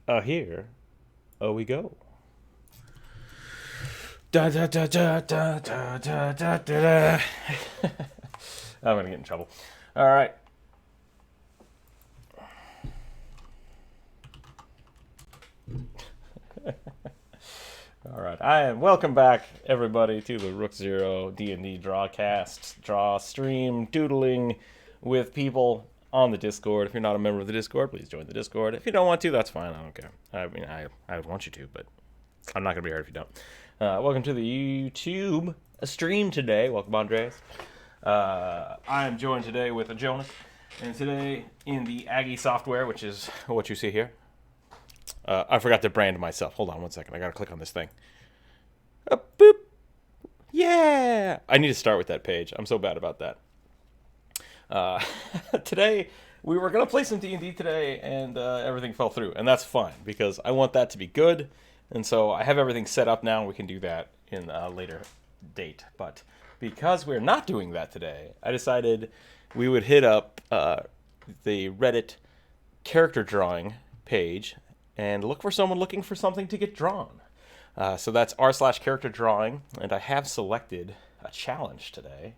Here we go. Da da da da da da da da da. I'm gonna get in trouble. All right. All right. Welcome back, everybody, to the Rookzer0 D&D Drawcast, draw stream, doodling with people on the Discord. If you're not a member of the Discord, please join the Discord. If you don't want to, that's fine. I don't care. I mean, I would want you to, but I'm not gonna be hurt if you don't. Welcome to the YouTube stream today. Welcome, Andres. I am joined today with Jonas, and today in the Aggie software, which is what you see here. I forgot to brand myself. Hold on one second. I gotta click on this thing. Boop. Yeah. I need to start with that page. I'm so bad about that. Today we were gonna play some D&D today, and everything fell through, and that's fine because I want that to be good, and so I have everything set up now. And we can do that in a later date, but because we're not doing that today, I decided we would hit up the Reddit character drawing page and look for someone looking for something to get drawn. So that's r/character drawing, and I have selected a challenge today.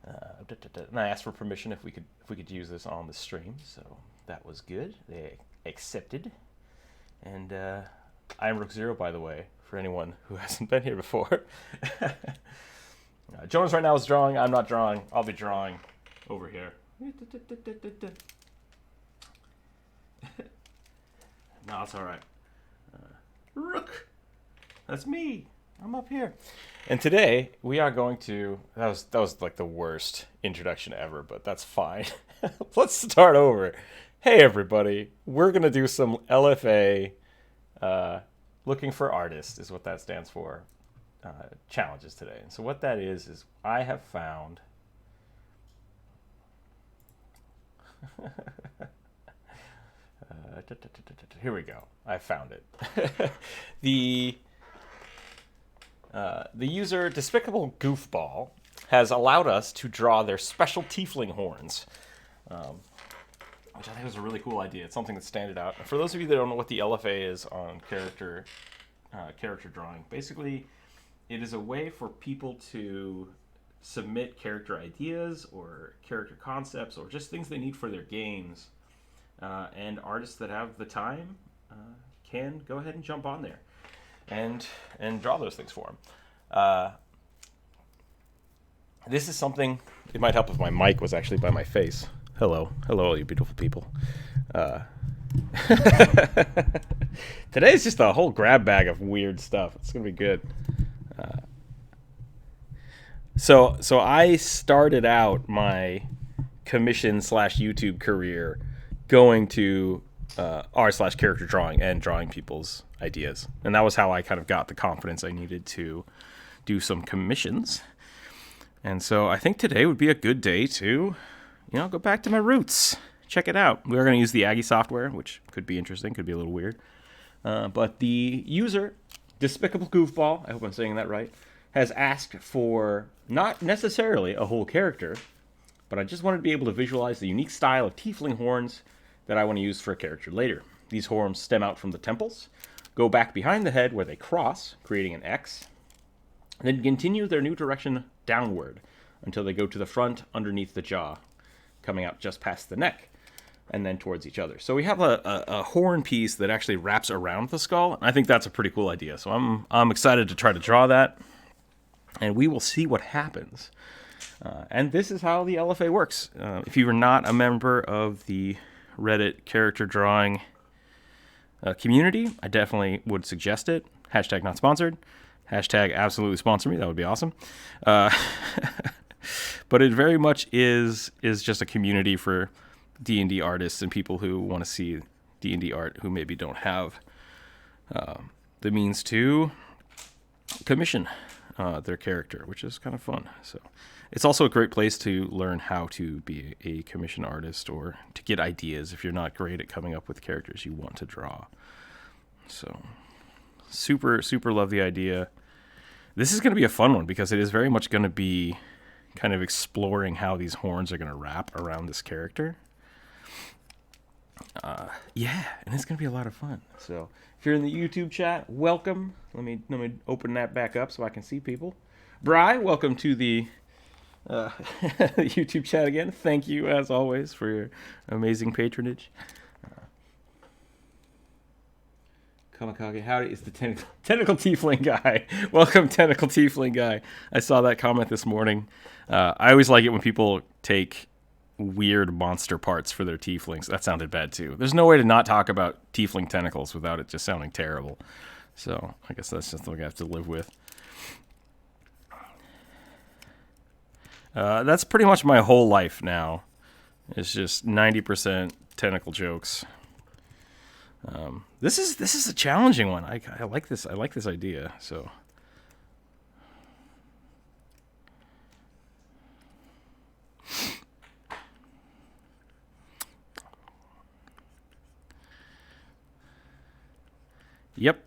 And I asked for permission if we could use this on the stream, so that was good. They accepted. And I'm Rookzer0, by the way, for anyone who hasn't been here before. Jonas right now is drawing. I'm not drawing. I'll be drawing over here. No, it's all right. Rook, that's me. I'm up here. And today we are going to. That was like the worst introduction ever, but that's fine. Let's start over. Hey everybody, we're gonna do some LFA. Looking for artists is what that stands for. Challenges today. And so what that is I have found. Here we go. I found it. The user Despicable Goofball has allowed us to draw their special tiefling horns, which I think was a really cool idea. It's something that stands out. For those of you that don't know what the LFA is on character drawing, basically it is a way for people to submit character ideas or character concepts or just things they need for their games. And artists that have the time can go ahead and jump on there and draw those things for them. This is something, it might help if my mic was actually by my face. Hello, all you beautiful people. Today's just a whole grab bag of weird stuff. It's going to be good. So I started out my commission/YouTube career going to r/character drawing and drawing people's ideas. And that was how I kind of got the confidence I needed to do some commissions. And so I think today would be a good day to, go back to my roots. Check it out. We're going to use the Aggie software, which could be interesting, could be a little weird. But the user, Despicable Goofball, I hope I'm saying that right, has asked for not necessarily a whole character, but I just wanted to be able to visualize the unique style of tiefling horns that I want to use for a character later. These horns stem out from the temples, go back behind the head where they cross, creating an X, and then continue their new direction downward until they go to the front underneath the jaw, coming out just past the neck, and then towards each other. So we have a horn piece that actually wraps around the skull, and I think that's a pretty cool idea. So I'm excited to try to draw that, and we will see what happens. And this is how the LFA works. If you are not a member of the Reddit character drawing community, I definitely would suggest it. Hashtag not sponsored. Hashtag absolutely sponsor me. That would be awesome. But it very much is just a community for D&D artists and people who want to see D&D art who maybe don't have the means to commission their character, which is kind of fun. So it's also a great place to learn how to be a commission artist or to get ideas if you're not great at coming up with characters you want to draw. So super, super love the idea. This is going to be a fun one because it is very much going to be kind of exploring how these horns are going to wrap around this character. Yeah, and it's gonna be a lot of fun. So if you're in the YouTube chat, welcome. Let me open that back up so I can see people. Bri, welcome to the YouTube chat again. Thank you as always for your amazing patronage. Kamakage, howdy, it's the tentacle tiefling guy. Welcome, tentacle tiefling guy. I saw that comment this morning. I always like it when people take weird monster parts for their tieflings. That sounded bad too. There's no way to not talk about tiefling tentacles without it just sounding terrible. So I guess that's just what I have to live with. That's pretty much my whole life now. It's just 90% tentacle jokes. This is a challenging one. I like this. I like this idea. So. Yep.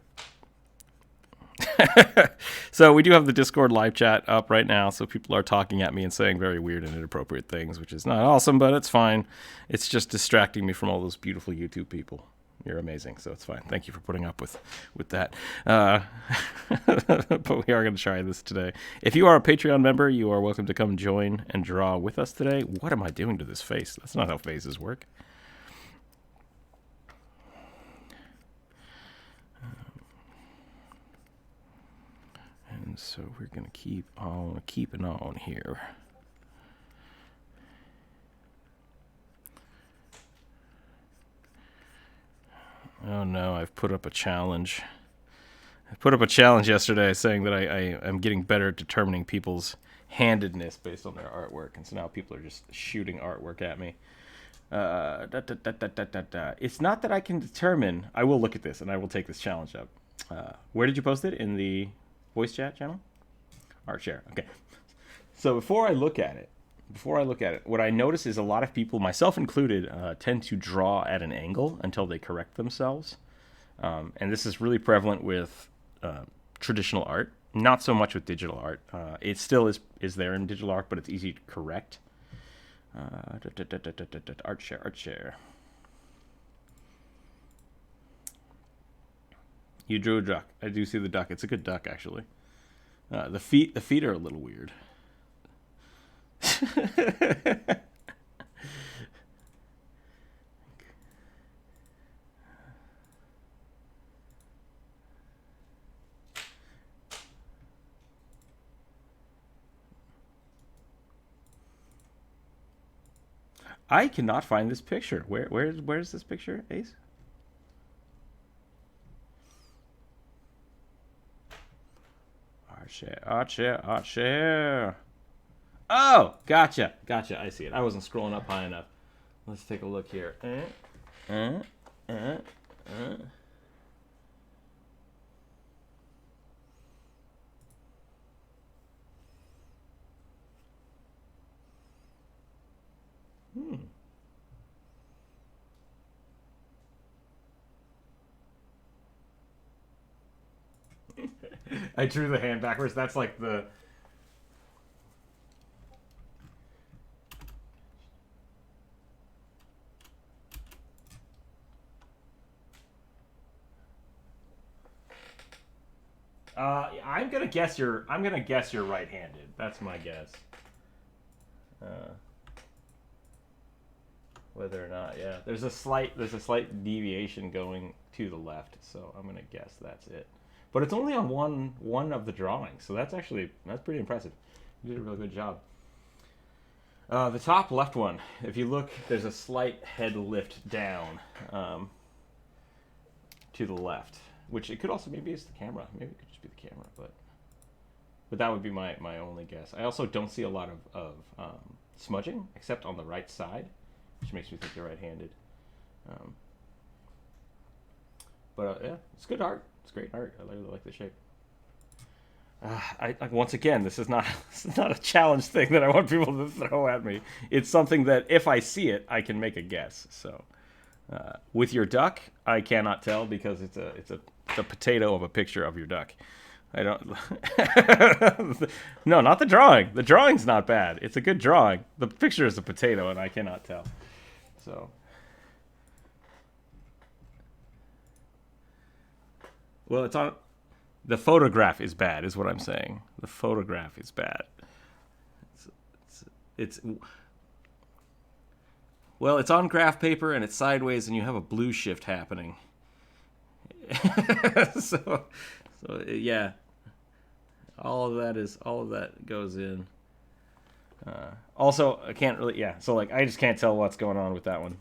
So we do have the Discord live chat up right now, so people are talking at me and saying very weird and inappropriate things, which is not awesome, but it's fine. It's just distracting me from all those beautiful YouTube people. You're amazing, so it's fine. Thank you for putting up with that. But we are going to try this today. If you are a Patreon member, you are welcome to come join and draw with us today. What am I doing to this face? That's not how faces work. And so we're going to keep on keeping on here. Oh no, I've put up a challenge. I put up a challenge yesterday saying that I am getting better at determining people's handedness based on their artwork. And so now people are just shooting artwork at me. It's not that I can determine. I will look at this and I will take this challenge up. Where did you post it? In the voice chat channel? Art share. Okay. So before I look at it, what I notice is a lot of people, myself included, tend to draw at an angle until they correct themselves. And this is really prevalent with traditional art, not so much with digital art. It still is there in digital art, but it's easy to correct. Art share. You drew a duck. I do see the duck. It's a good duck, actually. The feet are a little weird. I cannot find this picture. Where's this picture, Ace? Art share. Oh, gotcha. I see it. I wasn't scrolling up high enough. Let's take a look here. I drew the hand backwards. That's like the... I'm gonna guess you're right-handed. That's my guess. Whether or not, yeah, there's a slight deviation going to the left, so I'm gonna guess that's it. But it's only on one of the drawings, so that's pretty impressive. You did a real good job. The top left one, if you look, there's a slight head lift down to the left, which it could also, maybe it's the camera. Maybe it could just be the camera, but that would be my only guess. I also don't see a lot of smudging, except on the right side, which makes me think you're right-handed. Yeah, it's good art. It's great art. I really like the shape. Once again, this is not a challenge thing that I want people to throw at me. It's something that if I see it, I can make a guess. So, with your duck, I cannot tell because it's a potato of a picture of your duck. I don't. No, not the drawing. The drawing's not bad. It's a good drawing. The picture is a potato, and I cannot tell. So. Well, it's on. The photograph is bad, is what I'm saying. The photograph is bad. It's well, it's on graph paper and it's sideways, and you have a blue shift happening. so, yeah, all of that goes in. Also, I can't really, yeah. So like, I just can't tell what's going on with that one.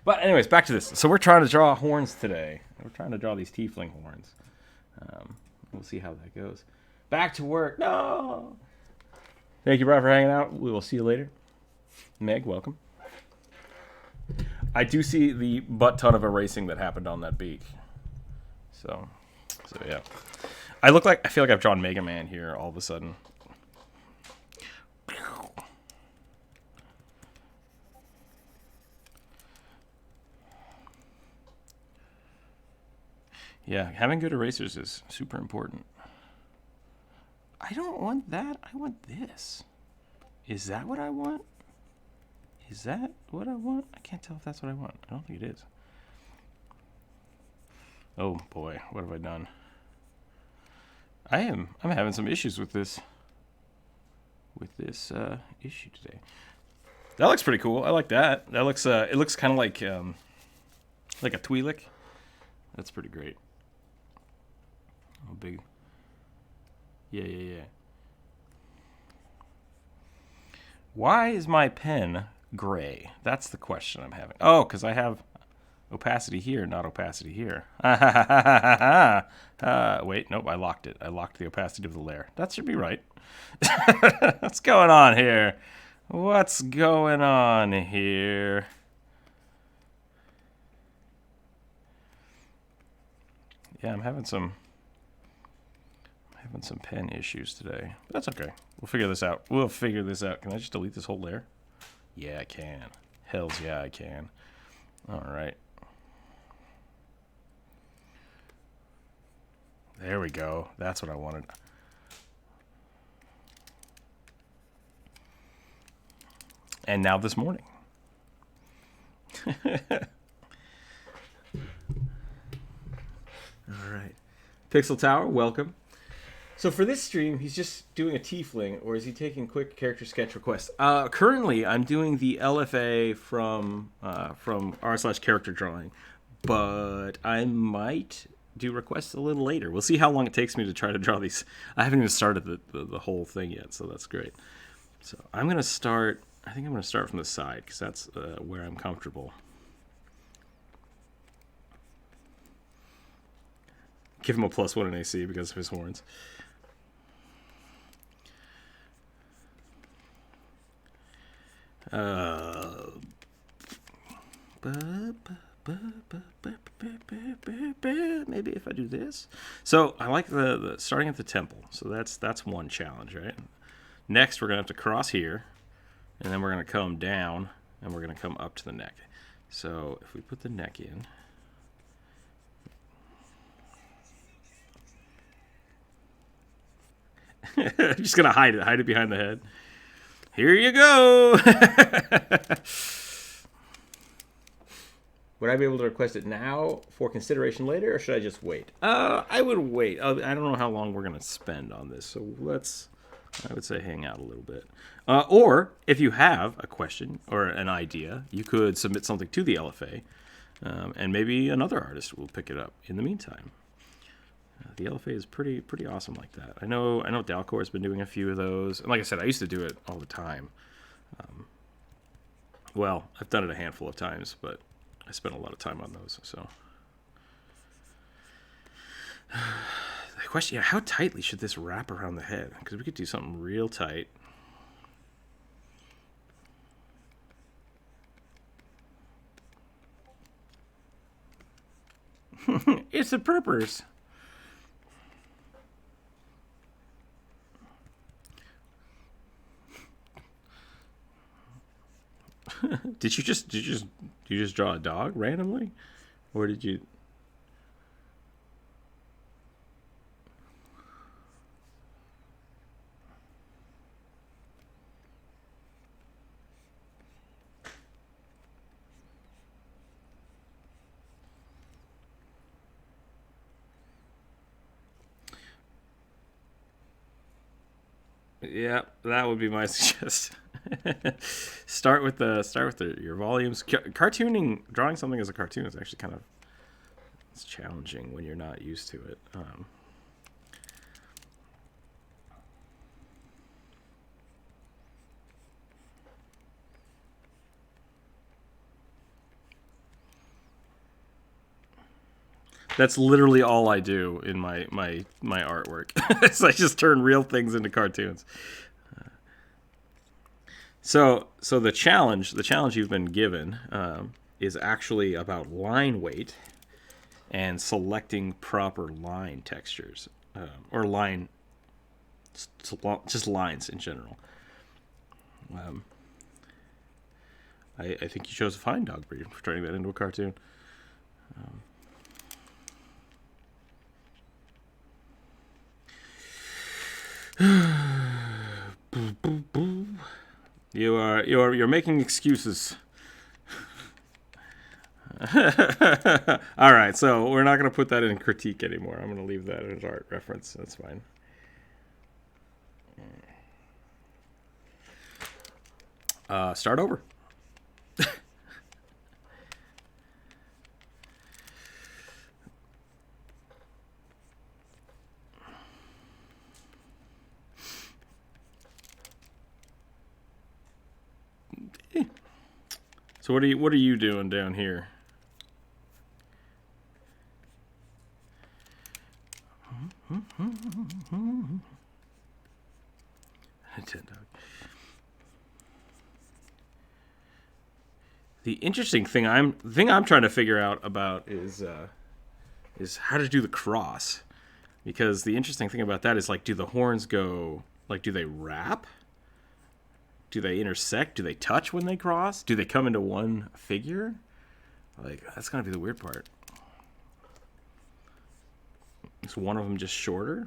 But anyways, back to this. So we're trying to draw horns today. We're trying to draw these tiefling horns. We'll see how that goes. Back to work. No. Thank you, Brad, for hanging out. We will see you later. Meg, welcome. I do see the butt ton of erasing that happened on that beak. So yeah. I feel like I've drawn Mega Man here all of a sudden. Yeah, having good erasers is super important. I don't want that. I want this. Is that what I want? Is that what I want? I can't tell if that's what I want. I don't think it is. Oh boy, what have I done? I'm having some issues with this issue today. That looks pretty cool. I like that. That looks it looks kind of like a Twi'lek. That's pretty great. Oh, big. Yeah. Why is my pen gray? That's the question I'm having. Oh, because I have opacity here, not opacity here. Wait, nope, I locked it. I locked the opacity of the layer. That should be right. What's going on here? What's going on here? Yeah, I'm having some pen issues today. But that's okay. We'll figure this out. Can I just delete this whole layer? Yeah, I can. Hells yeah, I can. All right. There we go. That's what I wanted. And now this morning. All right. Pixel Tower, welcome. So for this stream, he's just doing a tiefling, or is he taking quick character sketch requests? Currently, I'm doing the LFA from r/characterdrawing, but I might do requests a little later. We'll see how long it takes me to try to draw these. I haven't even started the whole thing yet, so that's great. So I'm gonna start. I think I'm gonna start from the side because that's where I'm comfortable. Give him a +1 in AC because of his horns. Maybe if I do this. So I like the starting at the temple. So that's one challenge, right? Next, we're gonna have to cross here, and then we're gonna come down, and we're gonna come up to the neck. So if we put the neck in. I'm just gonna hide it behind the head. Here you go. Would I be able to request it now for consideration later, or should I just wait? I would wait. I don't know how long we're gonna spend on this, so I would say hang out a little bit. Or if you have a question or an idea, you could submit something to the LFA, and maybe another artist will pick it up in the meantime. The LFA is pretty awesome like that. I know Dalcor has been doing a few of those. And like I said, I used to do it all the time. Well, I've done it a handful of times, but I spent a lot of time on those. So the question, how tightly should this wrap around the head? Because we could do something real tight. It's a purpose. Did you just draw a dog randomly, or did you? Yeah, that would be my suggestion. Start with your volumes. Cartooning, drawing something as a cartoon is actually kind of it's challenging when you're not used to it. That's literally all I do in my artwork. So I just turn real things into cartoons. So the challenge you've been given is actually about line weight and selecting proper line textures or line, just lines in general. I think you chose a fine dog breed for turning that into a cartoon. You're making excuses. All right, so we're not going to put that in critique anymore. I'm going to leave that as art reference. That's fine. Start over. So what are you doing down here? The interesting thing I'm trying to figure out about is how to do the cross, because the interesting thing about that is like, do the horns go like, do they wrap? Do they intersect? Do they touch when they cross? Do they come into one figure? Like, that's gonna be the weird part. Is one of them just shorter?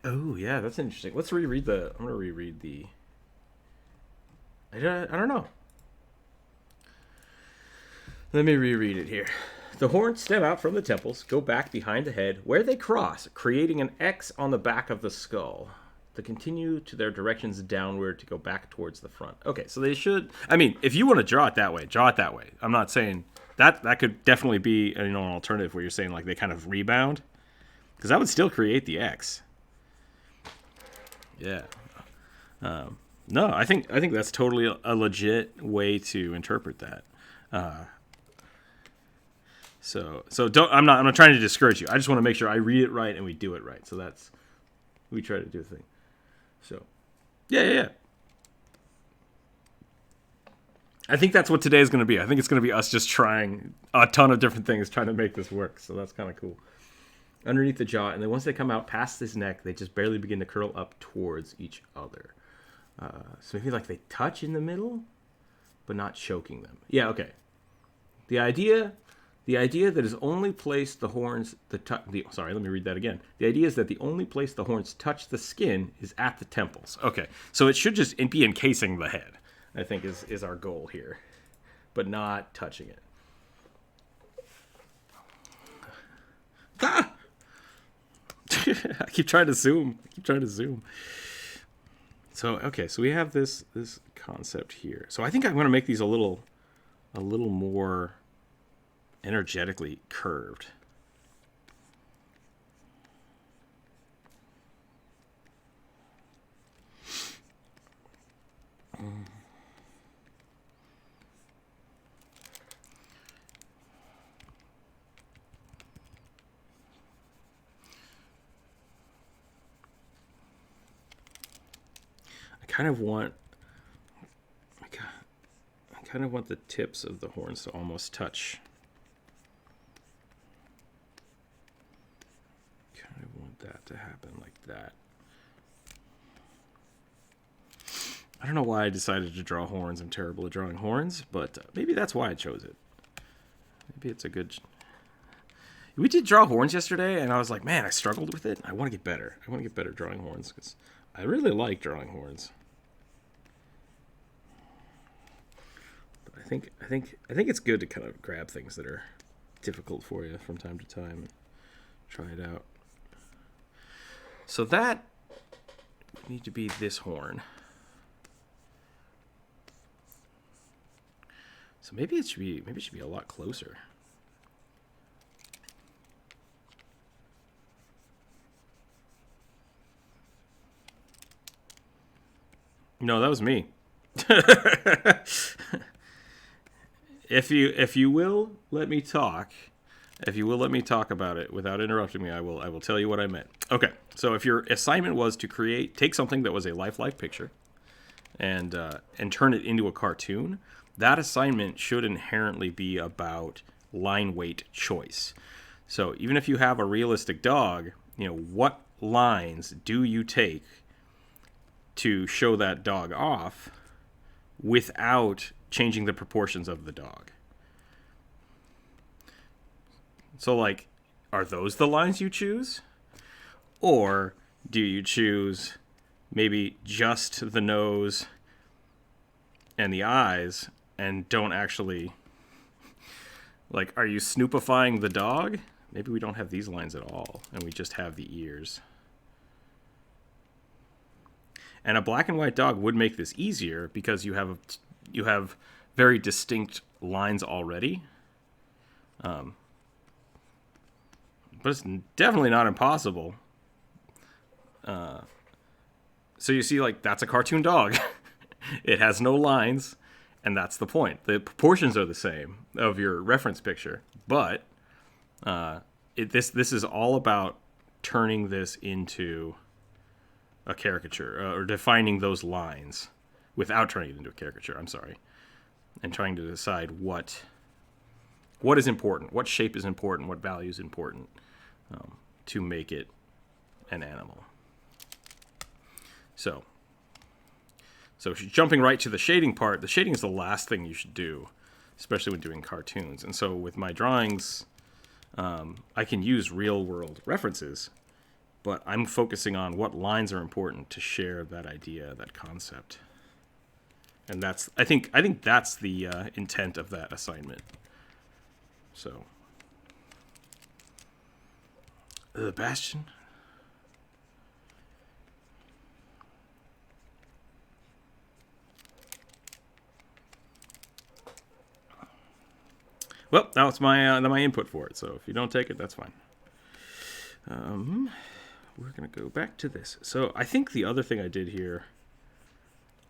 Oh yeah, that's interesting. Let's reread the. I'm gonna reread the. I don't know. Let me reread it here. The horns stem out from the temples, go back behind the head, where they cross, creating an X on the back of the skull. They continue to their directions downward to go back towards the front. Okay, so they should. I mean, if you want to draw it that way, draw it that way. I'm not saying that could definitely be an alternative where you're saying like they kind of rebound, because that would still create the X. Yeah. No, I think that's totally a legit way to interpret that. So don't. I'm not trying to discourage you. I just want to make sure I read it right and we do it right. So we try to do the thing. So, yeah. I think that's what today is going to be. I think it's going to be us just trying a ton of different things, trying to make this work. So that's kind of cool. Underneath the jaw, and then once they come out past his neck, they just barely begin to curl up towards each other. So maybe like they touch in the middle, but not choking them. Yeah, okay. The idea that is only place the horns sorry, let me read that again. The idea is that the only place the horns touch the skin is at the temples. Okay, so it should just be encasing the head, I think is our goal here, but not touching it. Ah! I keep trying to zoom. So okay, so we have this concept here. So I think I'm going to make these a little more energetically curved. I kind of want the tips of the horns to almost touch. Kind of want that to happen like that. I don't know why I decided to draw horns. I'm terrible at drawing horns, but maybe that's why I chose it. Maybe it's a good... We did draw horns yesterday, and I was like, man, I struggled with it. I want to get better. I want to get better drawing horns, because I really like drawing horns. But I think it's good to kind of grab things that are difficult for you from time to time. Try it out. So that would need to be this horn. So maybe it should be a lot closer. No, that was me. If you will let me talk, about it without interrupting me, I will tell you what I meant. Okay, so if your assignment was to take something that was a lifelike picture, and turn it into a cartoon, that assignment should inherently be about line weight choice. So even if you have a realistic dog, what lines do you take to show that dog off without changing the proportions of the dog? So, like, are those the lines you choose? Or do you choose maybe just the nose and the eyes and don't actually... Like, are you snoopifying the dog? Maybe we don't have these lines at all, and we just have the ears. And a black and white dog would make this easier because you have very distinct lines already. But it's definitely not impossible. So you see, like, that's a cartoon dog. It has no lines, and that's the point. The proportions are the same of your reference picture, but this is all about turning this into a caricature, or defining those lines without turning it into a caricature. I'm sorry, and trying to decide what is important, what shape is important, what value is important to make it an animal. So jumping right to the shading part, the shading is the last thing you should do, especially when doing cartoons. And so with my drawings, I can use real-world references, but I'm focusing on what lines are important to share that idea, that concept. And that's, I think that's the intent of that assignment. So, the Bastion. Well, that was my input for it. So if you don't take it, that's fine. We're gonna go back to this. So I think the other thing I did here,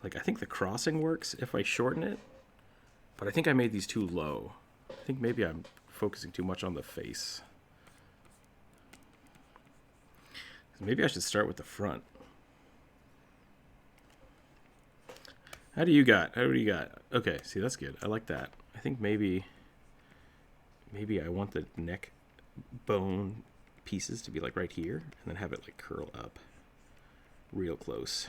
like, I think the crossing works if I shorten it, but I think I made these too low. I think maybe I'm focusing too much on the face. Maybe I should start with the front. How do you got? Okay, see, that's good. I like that. I think maybe I want the neck bone pieces to be like right here, and then have it like curl up real close.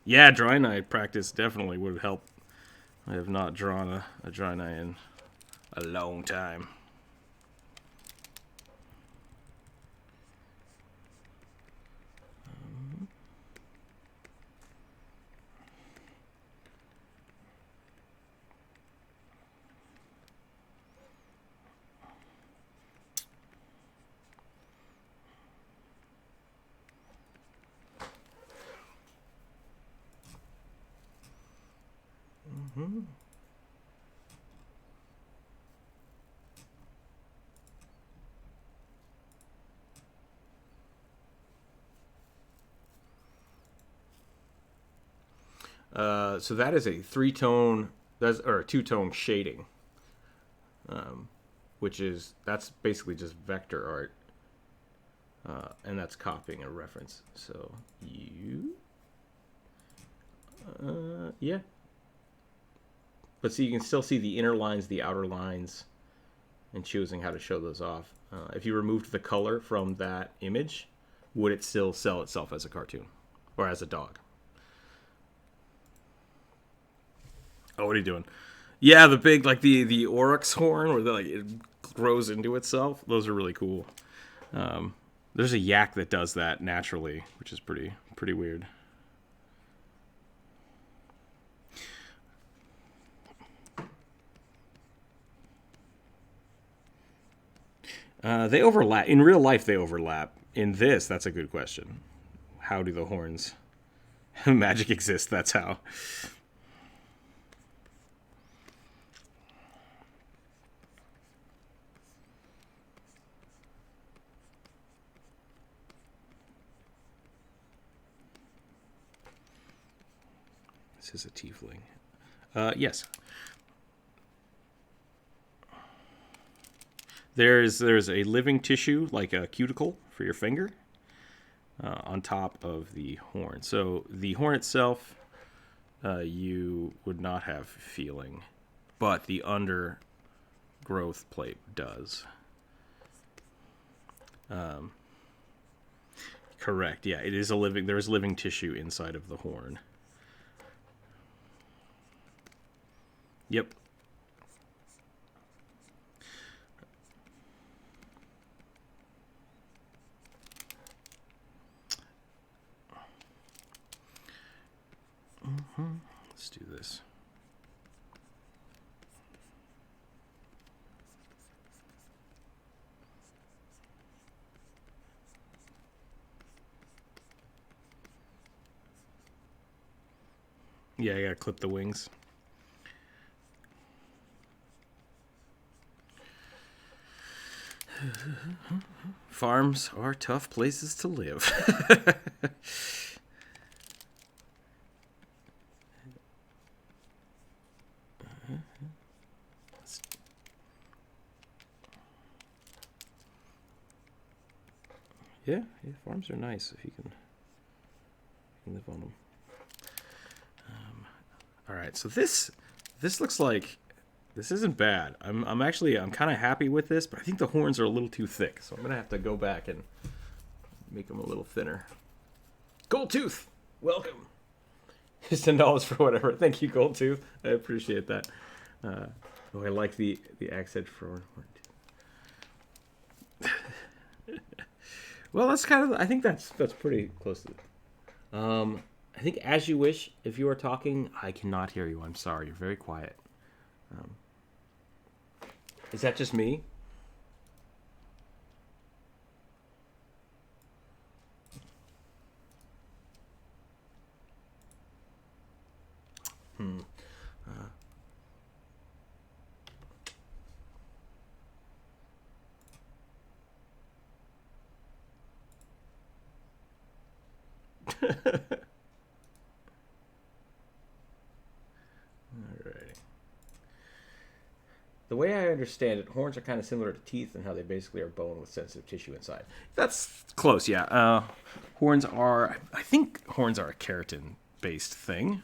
Yeah, drawing eye practice definitely would help. I have not drawn a drawing eye in a long time. So that is a two-tone shading, that's basically just vector art, and that's copying a reference. So yeah. But see, you can still see the inner lines, the outer lines, and choosing how to show those off. If you removed the color from that image, would it still sell itself as a cartoon or as a dog? Oh, what are you doing? Yeah, the big, like the oryx horn, where it grows into itself. Those are really cool. There's a yak that does that naturally, which is pretty weird. They overlap. In real life, they overlap. In this, that's a good question. How do the horns magic exist? That's how. This is a tiefling. Yes. There's a living tissue, like a cuticle for your finger, on top of the horn. So the horn itself, you would not have feeling, but the undergrowth plate does. Correct. Yeah, it is a living. There is living tissue inside of the horn. Yep. Let's do this. Yeah, I gotta clip the wings. Farms are tough places to live. Yeah, farms are nice if you can live on them. All right, so this looks like this isn't bad. I'm kind of happy with this, but I think the horns are a little too thick, so I'm gonna have to go back and make them a little thinner. Gold Tooth, welcome. Just $10 for whatever. Thank you, Gold Tooth. I appreciate that. I like the accent for. Well, that's kind of. I think that's pretty close to it. I think As You Wish. If you are talking, I cannot hear you. I'm sorry. You're very quiet. Is that just me? Alrighty. The way I understand it, horns are kind of similar to teeth in how they basically are bone with sensitive tissue inside. That's close, yeah. Horns are, I think horns are a keratin-based thing.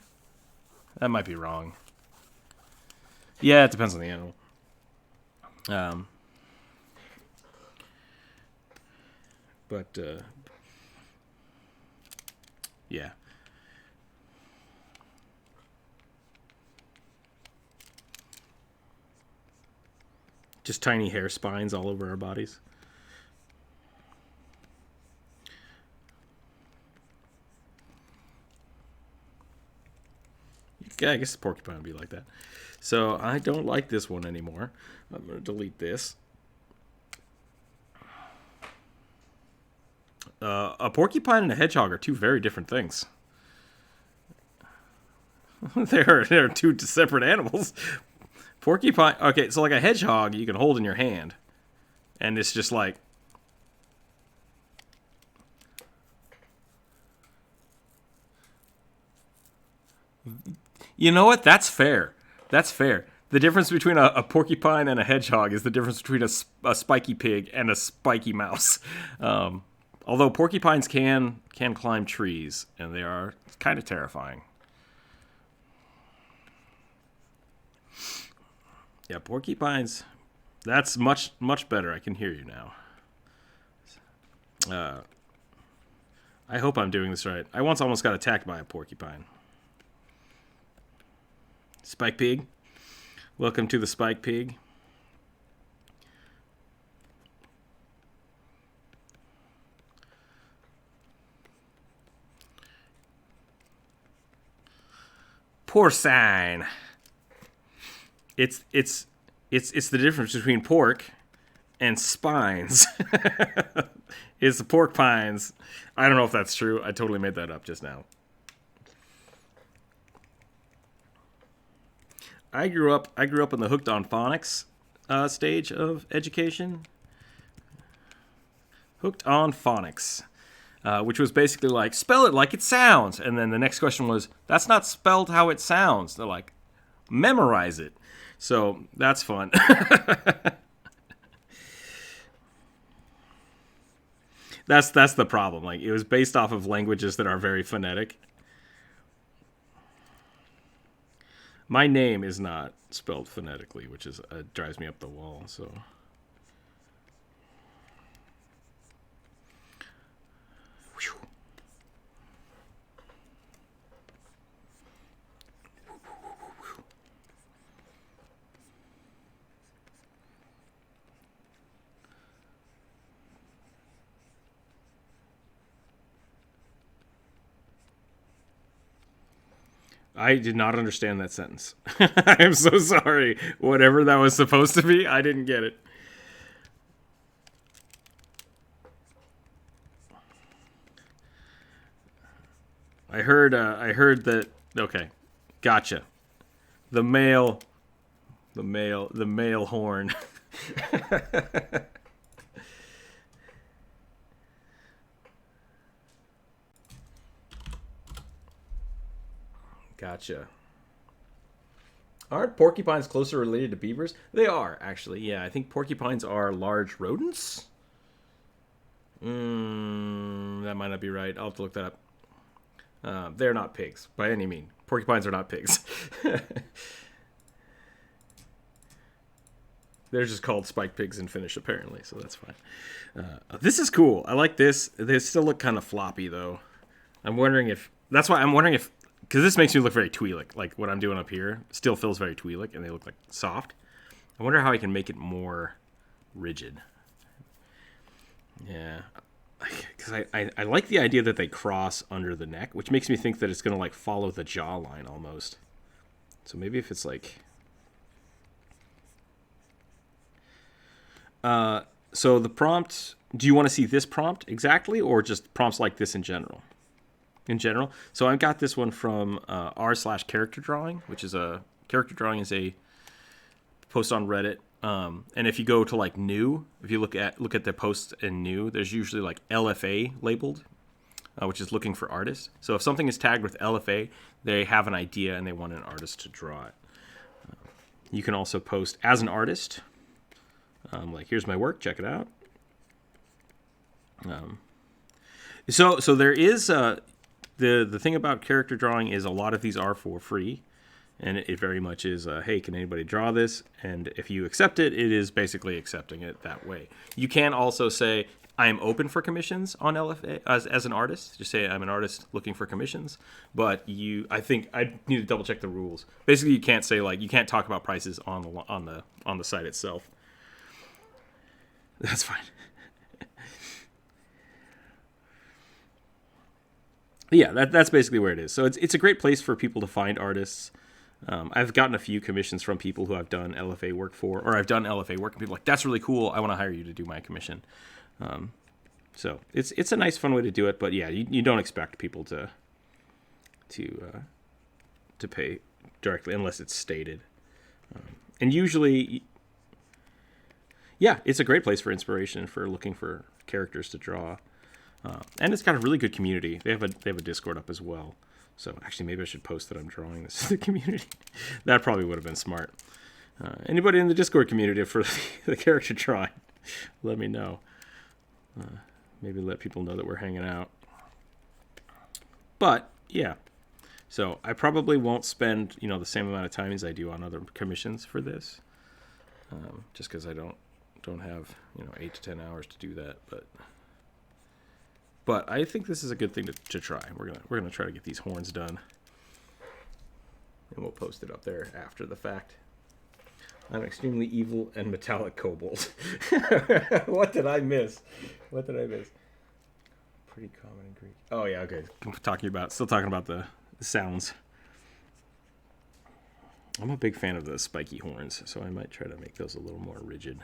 That might be wrong. Yeah, it depends on the animal. Yeah. Just tiny hair spines all over our bodies. Yeah, I guess the porcupine would be like that. So I don't like this one anymore. I'm going to delete this. A porcupine and a hedgehog are two very different things. They're two separate animals. Porcupine. Okay, so like a hedgehog, you can hold in your hand, and it's just like. You know what? That's fair. That's fair. The difference between a porcupine and a hedgehog is the difference between a spiky pig and a spiky mouse. Although porcupines can climb trees, and they are kind of terrifying. Yeah, porcupines. That's much better. I can hear you now. I hope I'm doing this right. I once almost got attacked by a porcupine. Spike pig. Welcome to the spike pig. Porcine. It's the difference between pork and spines is the porcupines. I don't know if that's true. I totally made that up just now. I grew up in the hooked on phonics stage of education. Hooked on phonics, which was basically like, spell it like it sounds. And then the next question was, that's not spelled how it sounds. They're like, memorize it. So that's fun. That's the problem. Like, it was based off of languages that are very phonetic. My name is not spelled phonetically, which is drives me up the wall. So, I did not understand that sentence. I am so sorry. Whatever that was supposed to be, I didn't get it. I heard that. Okay, gotcha. The male horn. Gotcha. Aren't porcupines closer related to beavers? They are, actually. Yeah, I think porcupines are large rodents. That might not be right. I'll have to look that up. They're not pigs, by any means. Porcupines are not pigs. They're just called spiked pigs in Finnish, apparently, so that's fine. This is cool. I like this. They still look kind of floppy, though. I'm wondering if... That's why I'm wondering if... Because this makes me look very Twi'lek. Like, what I'm doing up here still feels very Twi'lek, and they look like soft. I wonder how I can make it more rigid. Yeah. Because I like the idea that they cross under the neck, which makes me think that it's going to, like, follow the jawline almost. So maybe if it's, like... So the prompt... Do you want to see this prompt exactly, or just prompts like this in general? In general. So I've got this one from r/characterdrawing, which is a character drawing is a post on Reddit. And if you go to like new, if you look at the post in new, there's usually like LFA labeled, which is looking for artists. So if something is tagged with LFA, they have an idea and they want an artist to draw it. You can also post as an artist. Like, here's my work, check it out. So there is the thing about character drawing is a lot of these are for free, and it very much is, hey, can anybody draw this? And if you accept it, it is basically accepting it that way. You can also say, I am open for commissions on LFA as an artist. Just say I'm an artist looking for commissions. But I think I need to double check the rules. Basically, you can't say, like, you can't talk about prices on the site itself. That's fine. Yeah, that's basically where it is. So it's a great place for people to find artists. I've gotten a few commissions from people who I've done LFA work for, or I've done LFA work, and people are like, that's really cool. I want to hire you to do my commission. So it's a nice, fun way to do it. But yeah, you don't expect people to pay directly unless it's stated. And usually, yeah, it's a great place for inspiration for looking for characters to draw. And it's got a really good community. They have a Discord up as well. So actually, maybe I should post that I'm drawing this to the community. That probably would have been smart. Anybody in the Discord community for the character drawing, let me know. Maybe let people know that we're hanging out. But yeah, so I probably won't spend the same amount of time as I do on other commissions for this, just because I don't have 8 to 10 hours to do that, But I think this is a good thing to try. We're gonna try to get these horns done, and we'll post it up there after the fact. I'm extremely evil and metallic kobold. What did I miss? Pretty common in Greek. Oh yeah, okay. Still talking about the sounds. I'm a big fan of the spiky horns, so I might try to make those a little more rigid.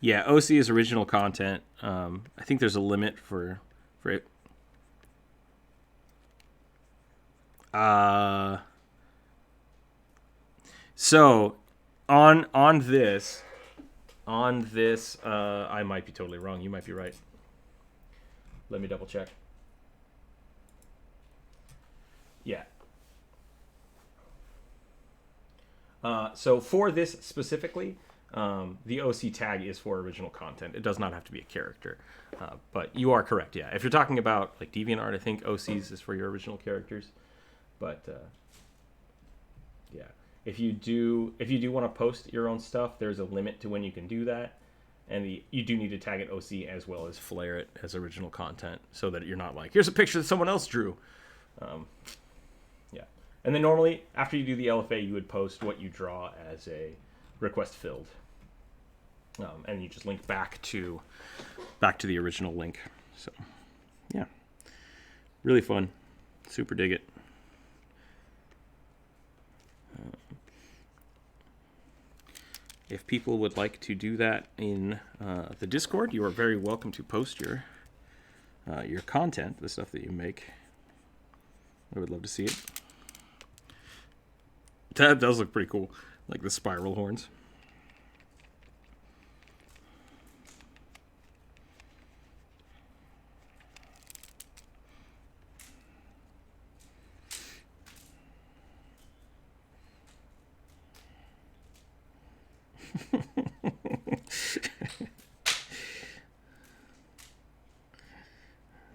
Yeah, OC is original content. I think there's a limit for it. So on this I might be totally wrong. You might be right. Let me double check. Yeah. So for this specifically, the OC tag is for original content. It does not have to be a character. But you are correct, yeah. If you're talking about like DeviantArt, I think OCs is for your original characters. But yeah, if you do want to post your own stuff, there's a limit to when you can do that, and you do need to tag it OC as well as flare it as original content, so that you're not like, here's a picture that someone else drew. Yeah, and then normally after you do the LFA, you would post what you draw as a request filled, and you just link back to the original link. So yeah, really fun, super dig it. If people would like to do that in the Discord, you are very welcome to post your content, the stuff that you make. I would love to see it. That does look pretty cool, like the spiral horns.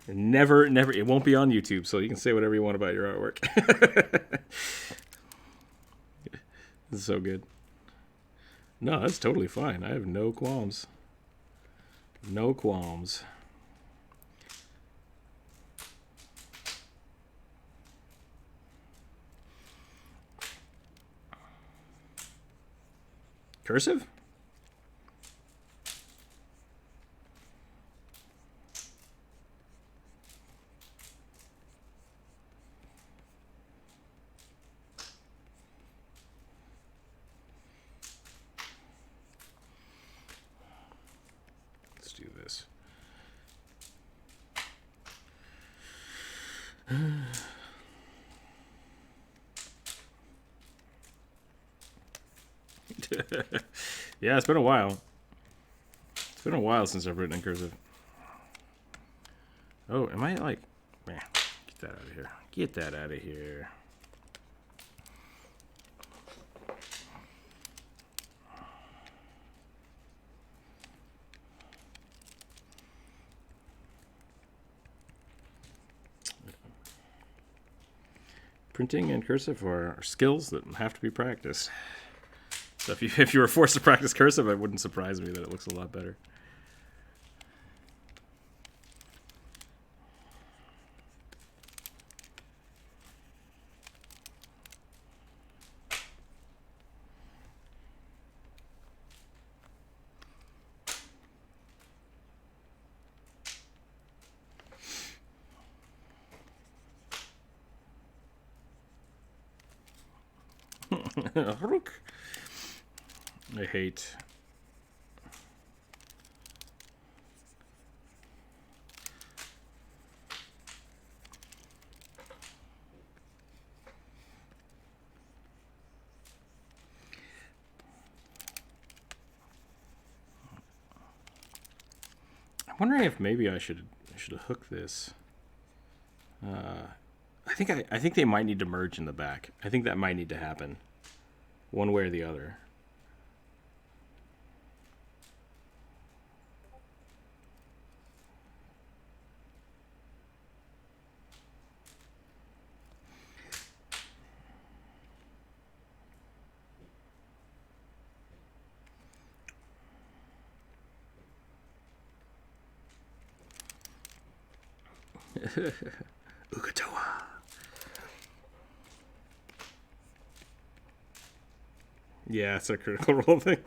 Never, it won't be on YouTube, so you can say whatever you want about your artwork. This is so good. No, that's totally fine. I have no qualms. No qualms. Cursive? Let's do this. Yeah, it's been a while. It's been a while since I've written in cursive. Oh, am I like... Man, get that out of here. Get that out of here. Printing and cursive are skills that have to be practiced. So if you were forced to practice cursive, it wouldn't surprise me that it looks a lot better. Rook. I hate. I'm wondering if maybe I should hook this. I think they might need to merge in the back. I think that might need to happen, one way or the other. Ukatoa. Yeah, it's a critical role thing.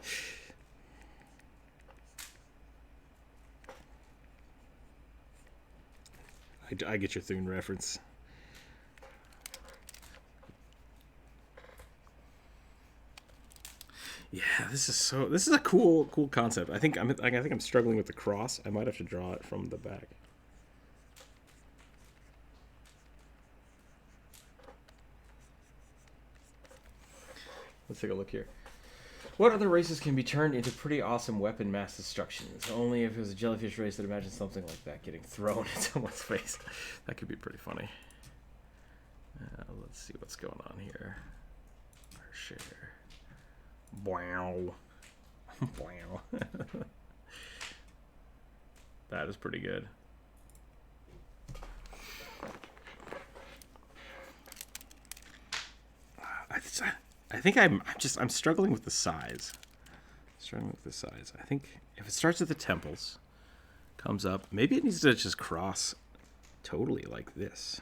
I get your Thune reference. Yeah, this is a cool concept. I think I'm struggling with the cross. I might have to draw it from the back. Let's take a look here. What other races can be turned into pretty awesome weapon mass destructions? Only if it was a jellyfish race that imagines something like that getting thrown in someone's face. That could be pretty funny. Let's see what's going on here. Our share. Wow. Wow. That is pretty good. I think I'm struggling with the size. I think if it starts at the temples, comes up, maybe it needs to just cross totally like this.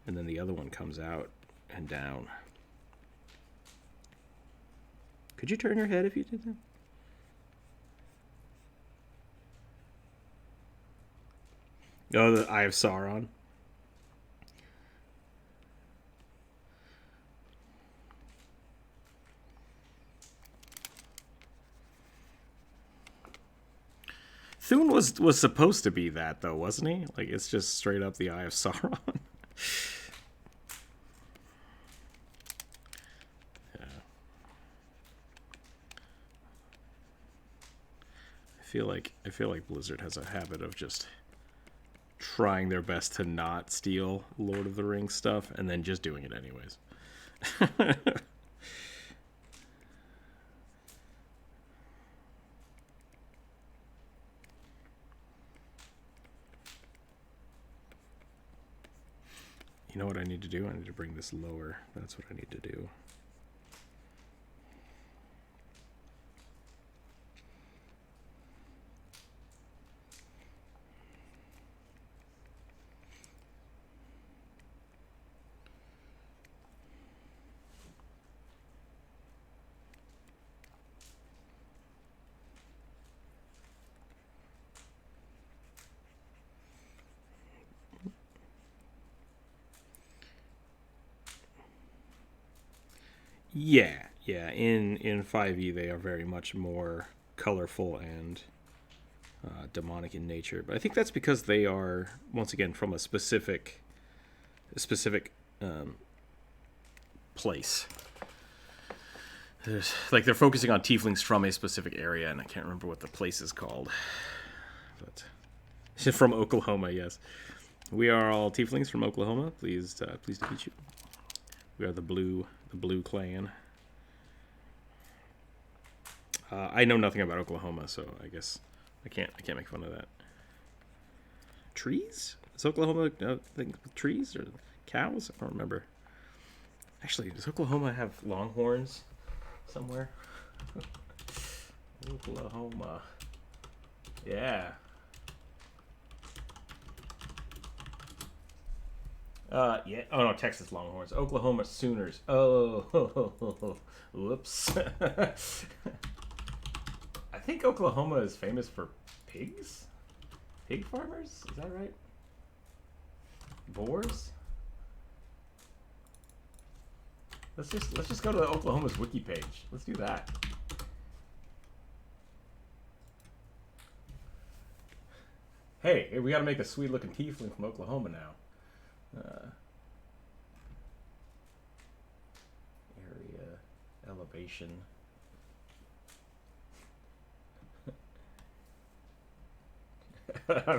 And then the other one comes out and down. Could you turn your head if you did that? Oh, the Eye of Sauron. Thune was supposed to be that, though, wasn't he? Like, it's just straight up the Eye of Sauron. Yeah. I feel like Blizzard has a habit of just trying their best to not steal Lord of the Rings stuff and then just doing it anyways. You know what I need to do? I need to bring this lower. That's what I need to do. Yeah. In 5e, they are very much more colorful and demonic in nature. But I think that's because they are, once again, from a specific place. They're focusing on tieflings from a specific area, and I can't remember what the place is called. But from Oklahoma, yes. We are all tieflings from Oklahoma. Pleased to meet you. We are the blue clan. I know nothing about Oklahoma, so I guess I can't make fun of that. Trees? Is Oklahoma thing with trees or cows? I don't remember. Actually, does Oklahoma have longhorns somewhere? Oklahoma. Yeah. Yeah. Oh no, Texas Longhorns. Oklahoma Sooners. Oh, whoops. I think Oklahoma is famous for pigs. Pig farmers. Is that right? Boars. Let's just go to Oklahoma's wiki page. Let's do that. Hey, we got to make a sweet looking tiefling from Oklahoma now. Area elevation.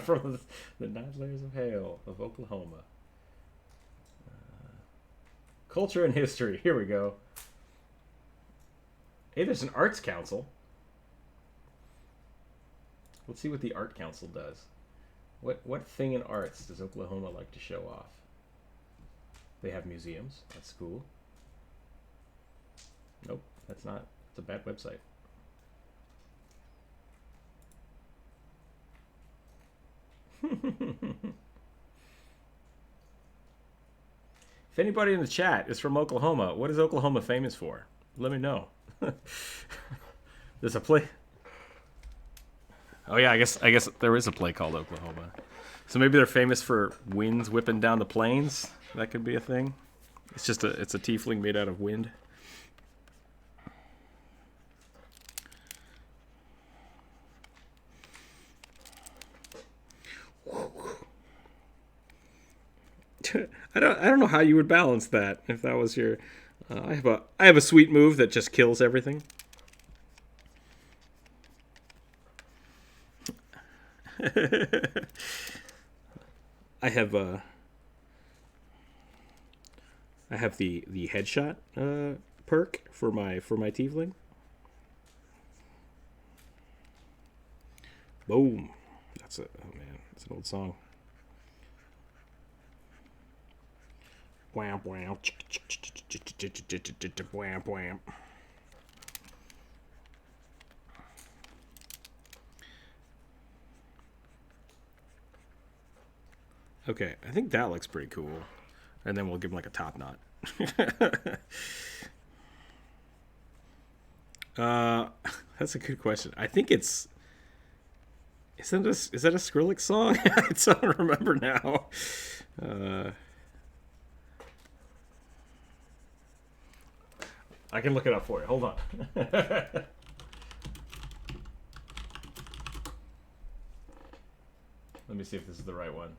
From the 9 layers of hail of Oklahoma. Culture and history. Here we go. Hey, there's an arts council. Let's see what the art council does. What thing in arts does Oklahoma like to show off? They have museums. That's cool. Nope, that's not. It's a bad website. If anybody in the chat is from Oklahoma, what is Oklahoma famous for? Let me know. There's a play. Oh yeah, I guess there is a play called Oklahoma. So maybe they're famous for winds whipping down the plains. That could be a thing. It's a tiefling made out of wind. don't know how you would balance that if that was your. I have a sweet move that just kills everything. I have the headshot perk for my tiefling. Boom. That's an old song. Wham wham. Wham wham. Okay, I think that looks pretty cool. And then we'll give him like a top knot. That's a good question. I think it's... Is that a Skrillex song? I don't remember now. I can look it up for you. Hold on. Let me see if this is the right one.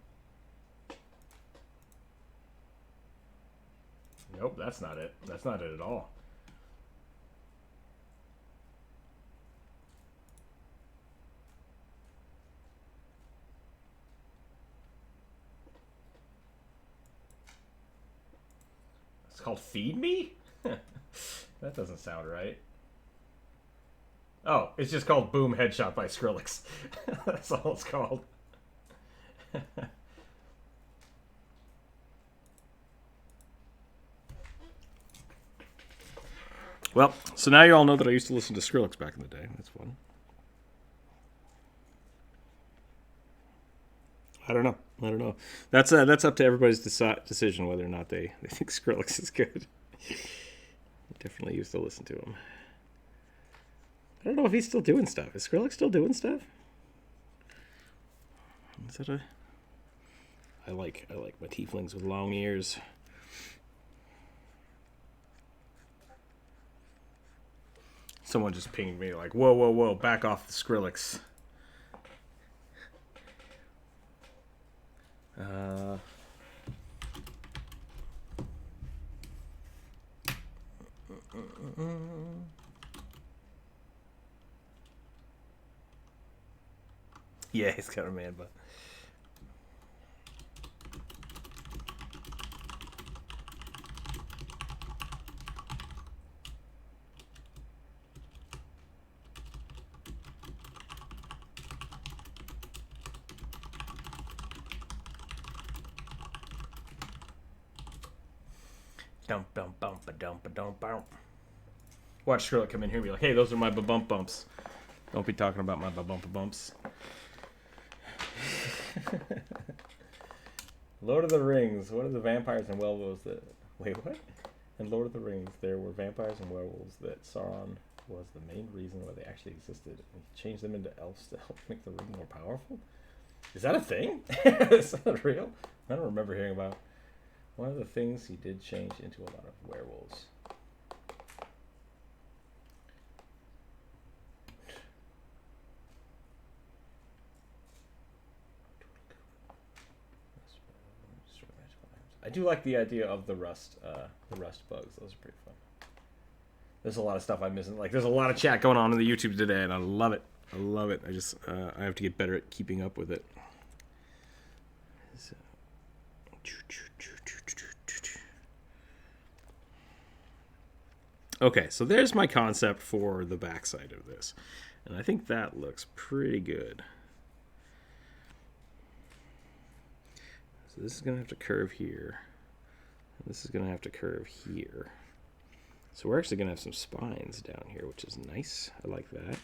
Nope, that's not it. That's not it at all. It's called Feed Me? That doesn't sound right. Oh, it's just called Boom Headshot by Skrillex. That's all it's called. Well, so now you all know that I used to listen to Skrillex back in the day. That's fun. I don't know. That's up to everybody's decision whether or not they think Skrillex is good. Definitely used to listen to him. I don't know if he's still doing stuff. Is Skrillex still doing stuff? Is that I like my tieflings with long ears. Someone just pinged me like, whoa, back off the Skrillex. Yeah, he's got a man butt. Watch Skrillex come in here and be like, hey, those are my bump bumps. Don't be talking about my bump bumps. Lord of the Rings. What are the vampires and werewolves that... Wait, what? In Lord of the Rings, there were vampires and werewolves that Sauron was the main reason why they actually existed. And he changed them into elves to help make the ring more powerful? Is that a thing? Is that real? I don't remember hearing about... One of the things he did change into a lot of werewolves. I do like the idea of the rust bugs. Those are pretty fun. There's a lot of stuff I'm missing. Like, there's a lot of chat going on in the YouTube today, and I love it. I love it. I just I have to get better at keeping up with it. So. Okay, so there's my concept for the backside of this. And I think that looks pretty good. So this is going to have to curve here. And this is going to have to curve here. So we're actually going to have some spines down here, which is nice. I like that.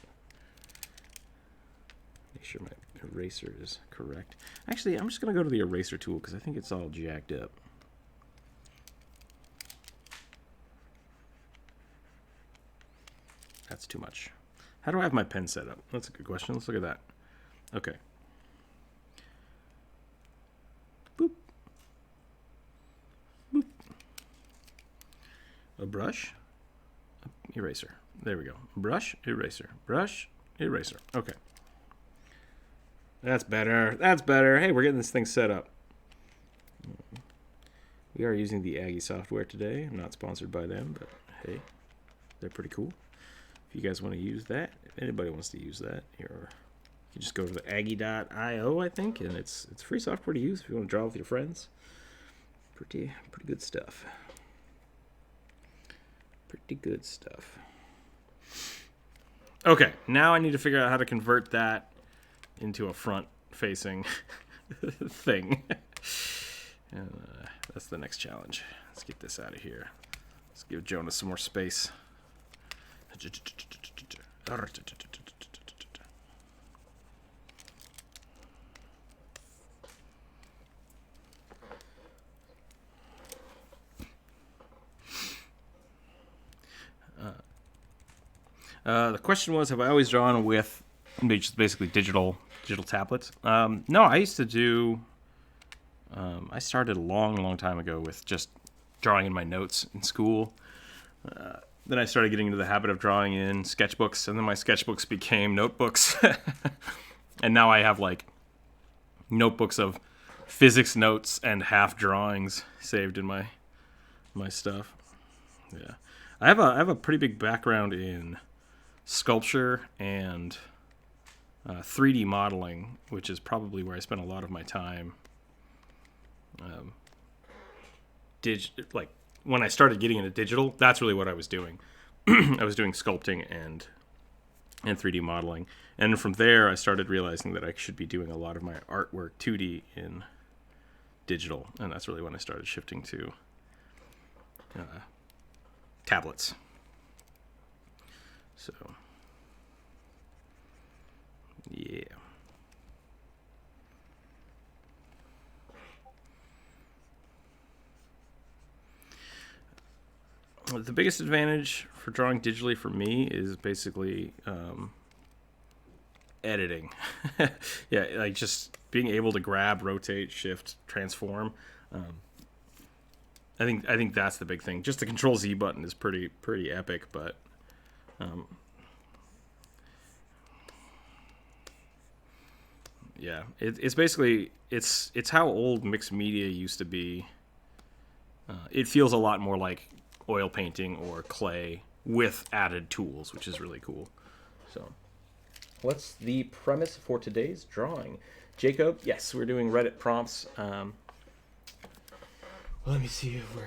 Make sure my eraser is correct. Actually, I'm just going to go to the eraser tool because I think it's all jacked up. That's too much. How do I have my pen set up? That's a good question. Let's look at that. Okay. Boop. Boop. A brush. Eraser. There we go. Brush, eraser. Brush, eraser. Okay. That's better. That's better. Hey, we're getting this thing set up. We are using the Aggie software today. I'm not sponsored by them, but hey, they're pretty cool. If you guys want to use that, if anybody wants to use that, you can just go to the aggie.io, I think, and it's free software to use if you want to draw with your friends. Pretty good stuff. Pretty good stuff. Okay, now I need to figure out how to convert that into a front-facing thing. And that's the next challenge. Let's get this out of here. Let's give Jonah some more space. The question was, have I always drawn with basically digital tablets? No, I used to do... I started a long time ago with just drawing in my notes in school. Then I started getting into the habit of drawing in sketchbooks, and then my sketchbooks became notebooks. And now I have like notebooks of physics notes and half drawings saved in my stuff. Yeah, I have a pretty big background in sculpture and 3D modeling, which is probably where I spent a lot of my time. Like when I started getting into digital, that's really what I was doing. I was doing sculpting and 3D modeling, and from there I started realizing that I should be doing a lot of my artwork 2D in digital, and that's really when I started shifting to tablets. So yeah. The biggest advantage for drawing digitally for me is basically editing. Yeah, like just being able to grab, rotate, shift, transform. I think that's the big thing. Just the Control Z button is pretty epic, but yeah, it's basically it's how old mixed media used to be. It feels a lot more like oil painting or clay with added tools, which is really cool. So, what's the premise for today's drawing? Jacob, yes, we're doing Reddit prompts. Let me see if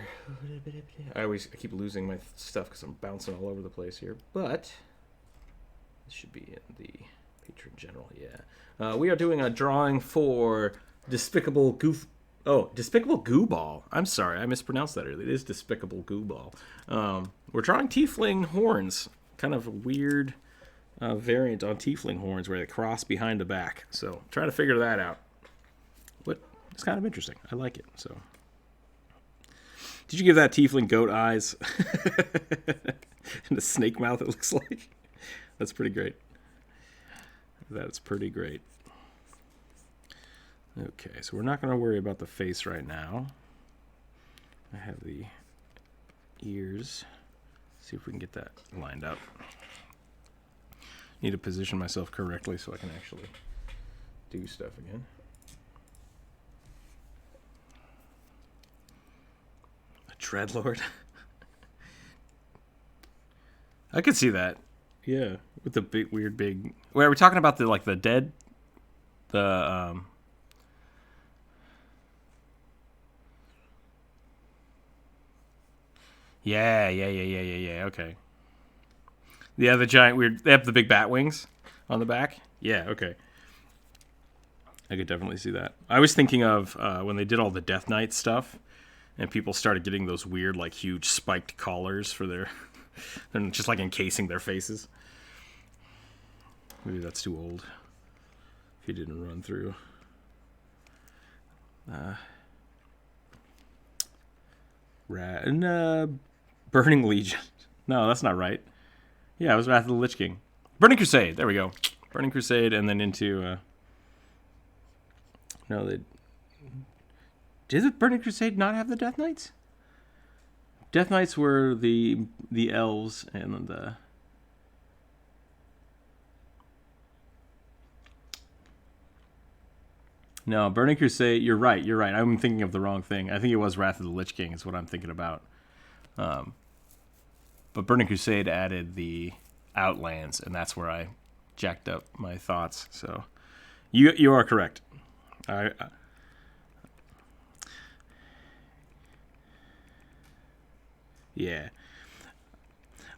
I keep losing my stuff because I'm bouncing all over the place here, but this should be in the Patron General. Yeah, we are doing a drawing for Despicable Goo Ball. I'm sorry, I mispronounced that earlier. It is Despicable Goo Ball. We're drawing tiefling horns. Kind of a weird variant on tiefling horns where they cross behind the back. So try to figure that out. But it's kind of interesting. I like it. So, did you give that tiefling goat eyes and a snake mouth? It looks like. That's pretty great. That's pretty great. Okay, so we're not going to worry about the face right now. I have the ears. See if we can get that lined up. Need to position myself correctly so I can actually do stuff again. A Dreadlord. I could see that. Yeah, with the big, weird, big. Wait, are we talking about the dead? Yeah. Okay. Yeah, the giant weird. They have the big bat wings on the back. Yeah. Okay. I could definitely see that. I was thinking of when they did all the Death Knight stuff, and people started getting those weird, like, huge spiked collars for their, and just like encasing their faces. Maybe that's too old. If he didn't run through. Burning Legion. No, that's not right. Yeah, it was Wrath of the Lich King. Burning Crusade. There we go. Burning Crusade, and then into. No, they. Did the Burning Crusade not have the Death Knights? Death Knights were the elves and the. No, Burning Crusade. You're right. You're right. I'm thinking of the wrong thing. I think it was Wrath of the Lich King is what I'm thinking about. But Burning Crusade added the Outlands, and that's where I jacked up my thoughts. So you are correct. Yeah.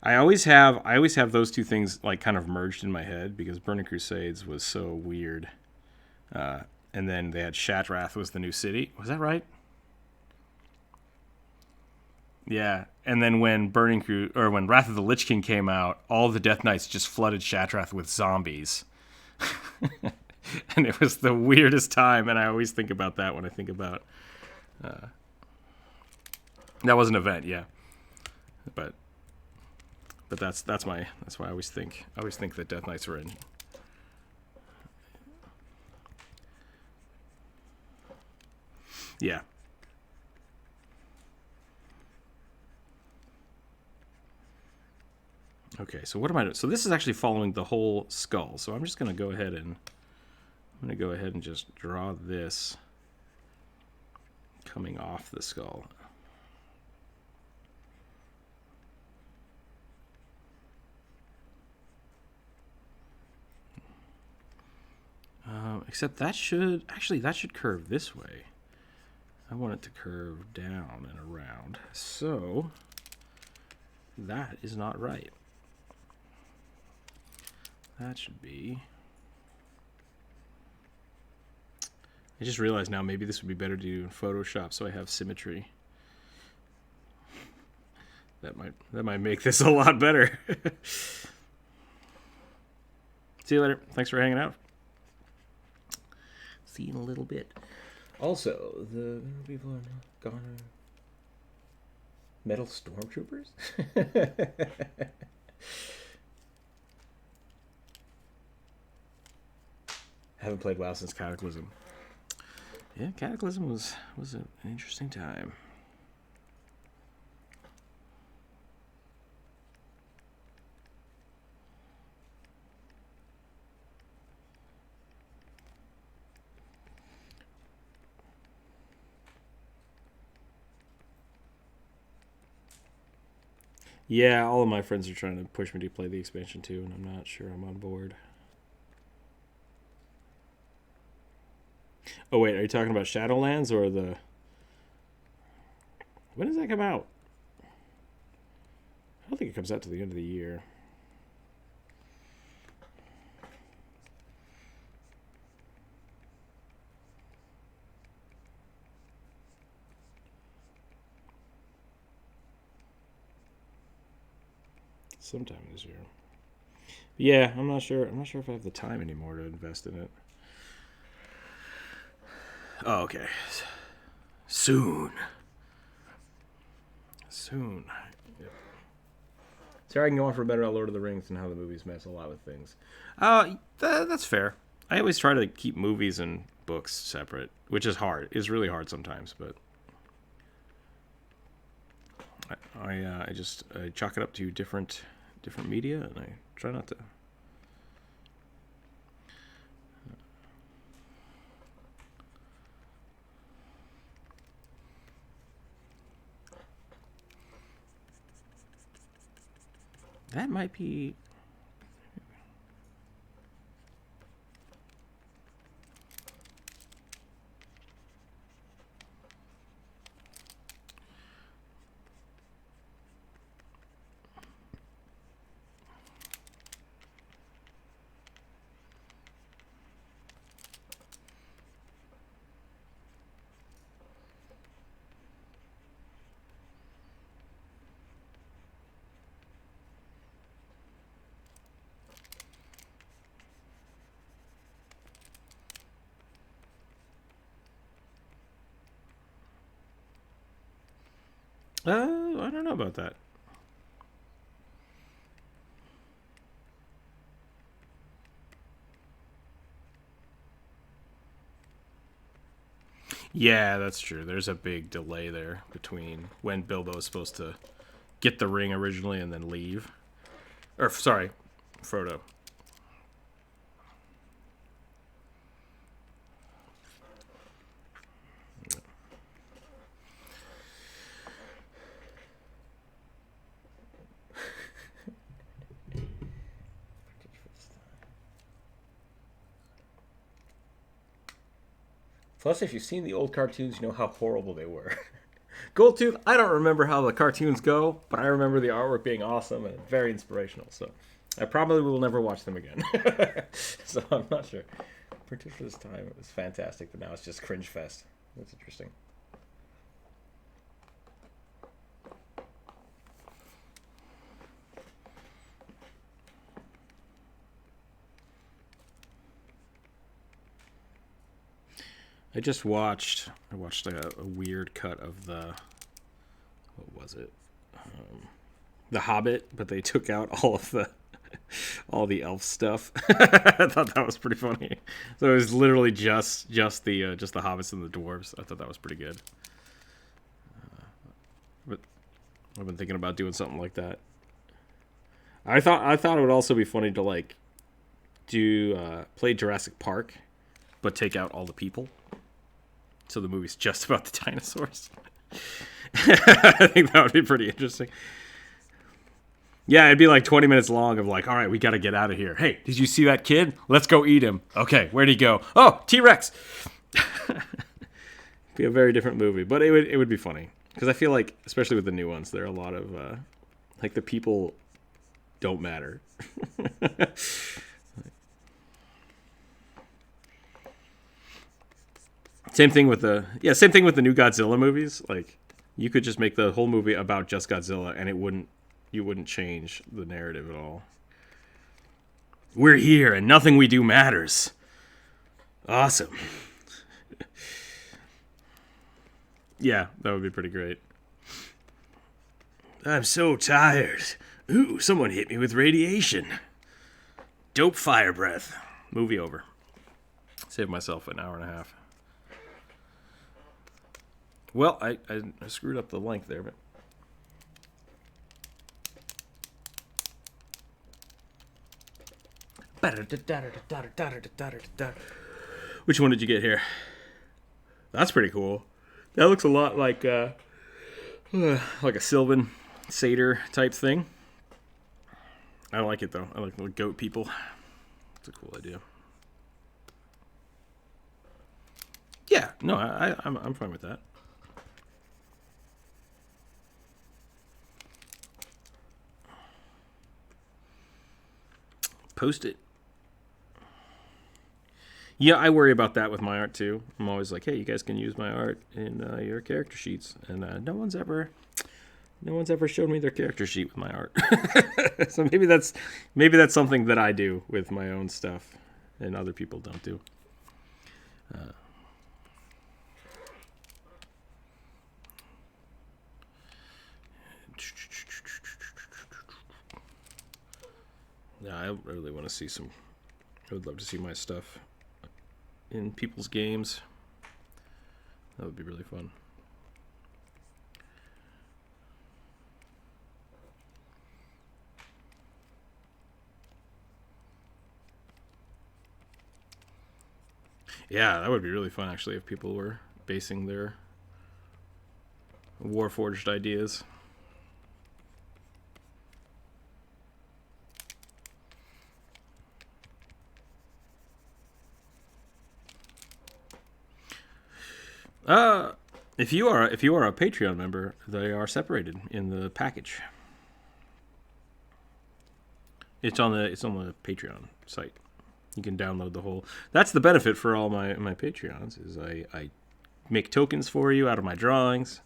I always have those two things like kind of merged in my head because Burning Crusades was so weird. And then they had Shattrath was the new city. Was that right? Yeah. And then when when Wrath of the Lich King came out, all the Death Knights just flooded Shattrath with zombies. And it was the weirdest time, and I always think about that when I think about that was an event, yeah. But that's why I always think that Death Knights were in. Yeah. Okay, so what am I doing? So this is actually following the whole skull. So I'm just going to go ahead and just draw this coming off the skull. Except that should curve this way. I want it to curve down and around. So that is not right. That should be. I just realized now maybe this would be better to do in Photoshop so I have symmetry. That might make this a lot better. See you later. Thanks for hanging out. See you in a little bit. Also, the people are gone. Metal stormtroopers? Haven't played WoW since Cataclysm. Yeah, Cataclysm was an interesting time. Yeah, all of my friends are trying to push me to play the expansion too, and I'm not sure I'm on board. Oh wait, are you talking about Shadowlands or the? When does that come out? I don't think it comes out till the end of the year. Sometime this year. Yeah, I'm not sure. I'm not sure if I have the time anymore to invest in it. Oh, okay. Soon. Yep. Sorry, I can go on for a better about Lord of the Rings and how the movies mess a lot with things. That's fair. I always try to keep movies and books separate, which is hard. It's really hard sometimes, but I just chalk it up to different media, and I try not to. That might be. I don't know about that. Yeah, that's true. There's a big delay there between when Bilbo is supposed to get the ring originally and then leave. Or, sorry, Frodo. Plus, if you've seen the old cartoons, you know how horrible they were. Goldtooth, I don't remember how the cartoons go, but I remember the artwork being awesome and very inspirational. So I probably will never watch them again. So I'm not sure. Particularly for this time, it was fantastic, but now it's just cringe fest. That's interesting. I watched a weird cut of what was it? The Hobbit, but they took out all the elf stuff. I thought that was pretty funny. So it was literally just the hobbits and the dwarves. I thought that was pretty good. But I've been thinking about doing something like that. I thought it would also be funny to like play Jurassic Park, but take out all the people. So the movie's just about the dinosaurs. I think that would be pretty interesting. Yeah, it'd be like 20 minutes long of like, all right, we got to get out of here. Hey, did you see that kid? Let's go eat him. Okay, where'd he go? Oh, T-Rex. Be a very different movie, but it would be funny. Because I feel like, especially with the new ones, there are a lot of, like the people don't matter. Same thing with the new Godzilla movies. Like, you could just make the whole movie about just Godzilla, and you wouldn't change the narrative at all. We're here, and nothing we do matters. Awesome. Yeah, that would be pretty great. I'm so tired. Ooh, someone hit me with radiation. Dope fire breath. Movie over. Saved myself an hour and a half. Well, I screwed up the length there, but... Which one did you get here? That's pretty cool. That looks a lot like a Sylvan Satyr type thing. I like it though. I like the goat people. It's a cool idea. Yeah, no, I'm fine with that. Post it. Yeah, I worry about that with my art too. I'm always like, hey, you guys can use my art in your character sheets, and no one's ever showed me their character sheet with my art. So maybe that's something that I do with my own stuff, and other people don't do. Yeah, I really want to see some. I would love to see my stuff in people's games. That would be really fun. Yeah, that would be really fun actually if people were basing their Warforged ideas. If you are a Patreon member, they are separated in the package. It's on the Patreon site. You can download the whole. That's the benefit for all my Patreons is I make tokens for you out of my drawings.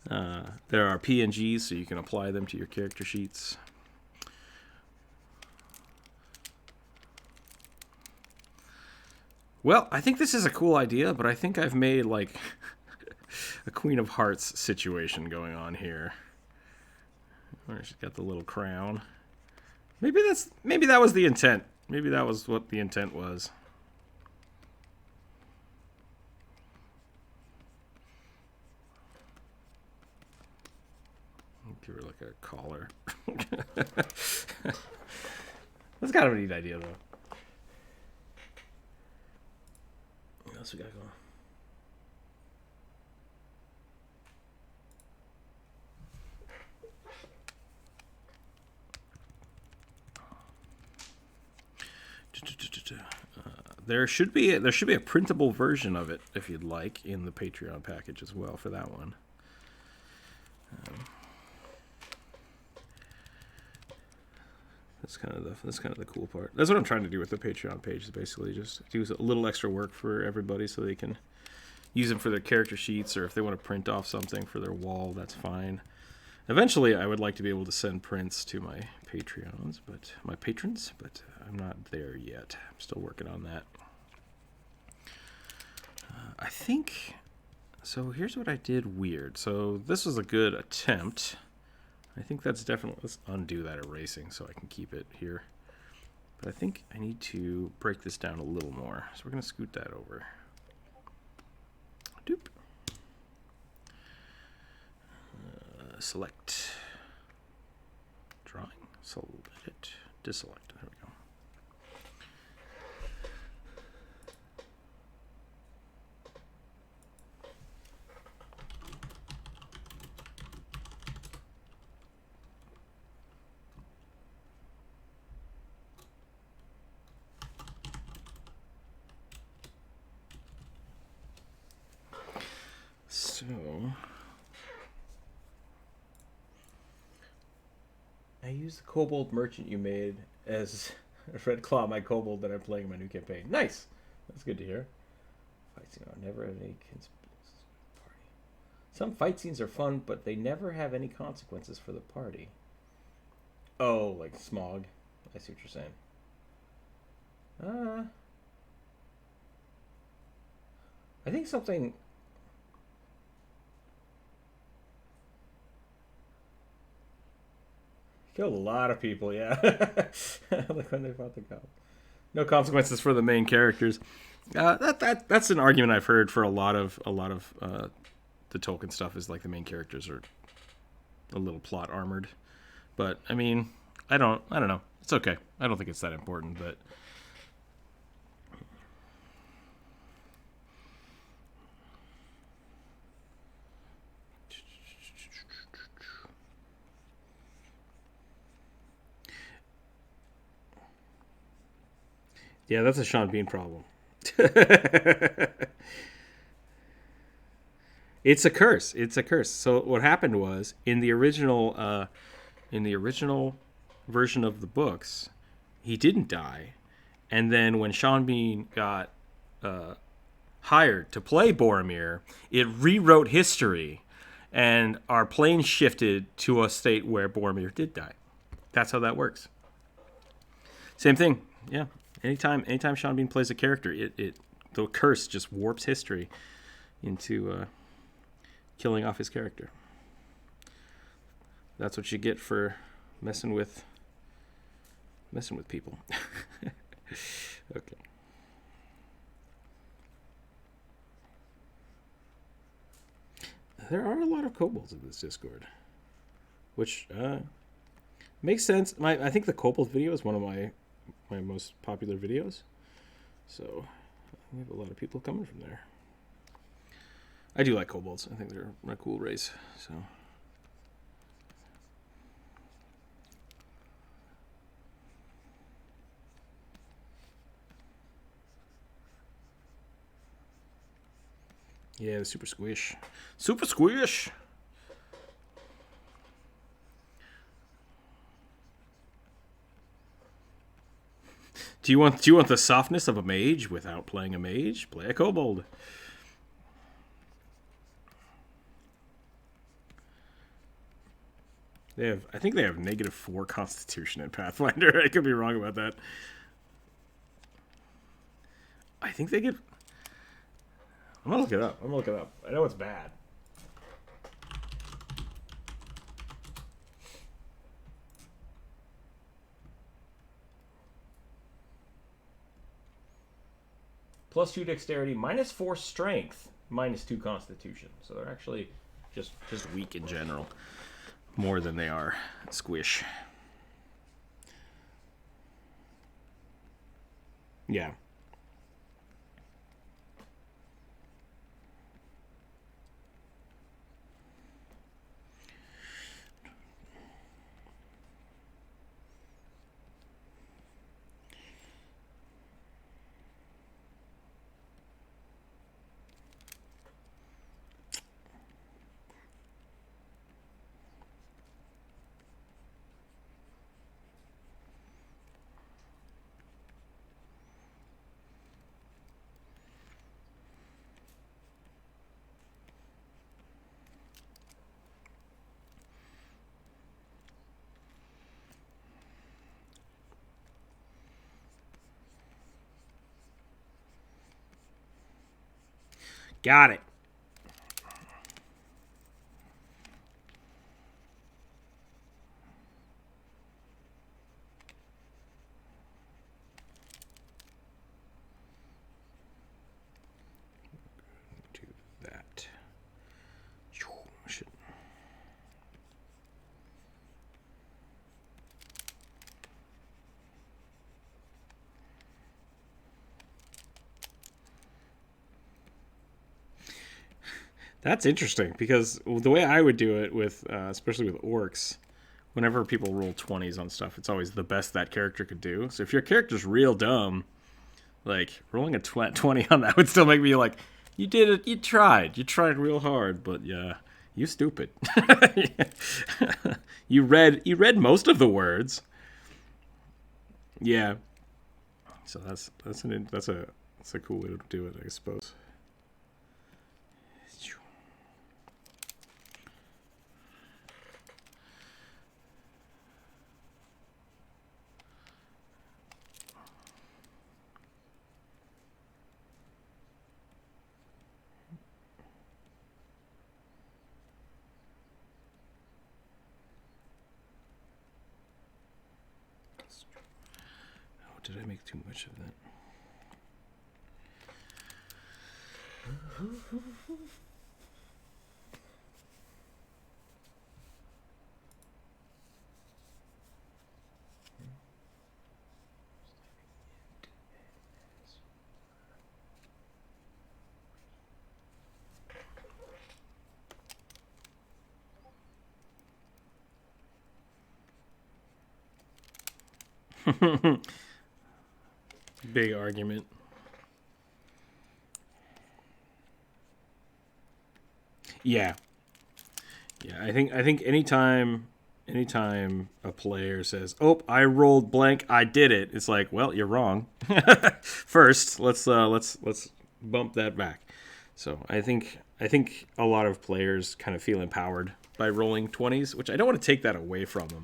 There are PNGs, so you can apply them to your character sheets. Well, I think this is a cool idea, but I think I've made like a Queen of Hearts situation going on here. Where she's got the little crown. Maybe that was the intent. Maybe that was what the intent was. Give her like a collar. That's kind of a neat idea, though. What else we got going? There should be a printable version of it if you'd like in the Patreon package as well for that one. That's kind of the cool part. That's what I'm trying to do with the Patreon page, is basically just do a little extra work for everybody so they can use them for their character sheets, or if they want to print off something for their wall, that's fine. Eventually, I would like to be able to send prints to my patrons, but I'm not there yet. I'm still working on that. I think, so here's what I did weird. So this was a good attempt. I think that's definitely, let's undo that erasing so I can keep it here. But I think I need to break this down a little more. So we're going to scoot that over. Doop. Select. Drawing. Select. Deselect. There we go. So I use the kobold merchant you made as a Red Claw, my kobold that I'm playing in my new campaign. Nice! That's good to hear. Fight scene. I never have any party. Some fight scenes are fun, but they never have any consequences for the party. Oh, like Smog. I see what you're saying. I think something... Killed a lot of people, yeah. Like when they fought the cop. No consequences for the main characters. That's an argument I've heard for a lot of the Tolkien stuff, is like the main characters are a little plot armored. But I mean, I don't know. It's okay. I don't think it's that important, but yeah, that's a Sean Bean problem. It's a curse. It's a curse. So what happened was in the original version of the books, he didn't die, and then when Sean Bean got hired to play Boromir, it rewrote history, and our plane shifted to a state where Boromir did die. That's how that works. Same thing. Yeah. Anytime Sean Bean plays a character, the curse just warps history into killing off his character. That's what you get for messing with people. Okay. There are a lot of kobolds in this Discord, which makes sense. I think the kobold video is one of my most popular videos, so we have a lot of people coming from there. I do like kobolds. I think they're a cool race. So yeah, the super squish. Super squish. Do you want the softness of a mage without playing a mage? Play a kobold. I think they have -4 Constitution in Pathfinder. I could be wrong about that. I think they get. I'm gonna look it up. I know it's bad. +2 dexterity, -4 strength, -2 constitution. So they're actually just weak in general, more than they are squish. Yeah. Got it. Do that. Shit. That's interesting because the way I would do it with, especially with orcs, whenever people roll 20s on stuff, it's always the best that character could do. So if your character's real dumb, like rolling a 20 on that would still make me like, you did it, you tried real hard, but yeah, you stupid. you read most of the words. Yeah. So that's a cool way to do it, I suppose. Oh, did I make too much of that? Big argument. Yeah. Yeah, I think anytime a player says, "Oh, I rolled blank, I did it," it's like, well, you're wrong. First, let's bump that back. So I think a lot of players kind of feel empowered by rolling 20s, which I don't want to take that away from them,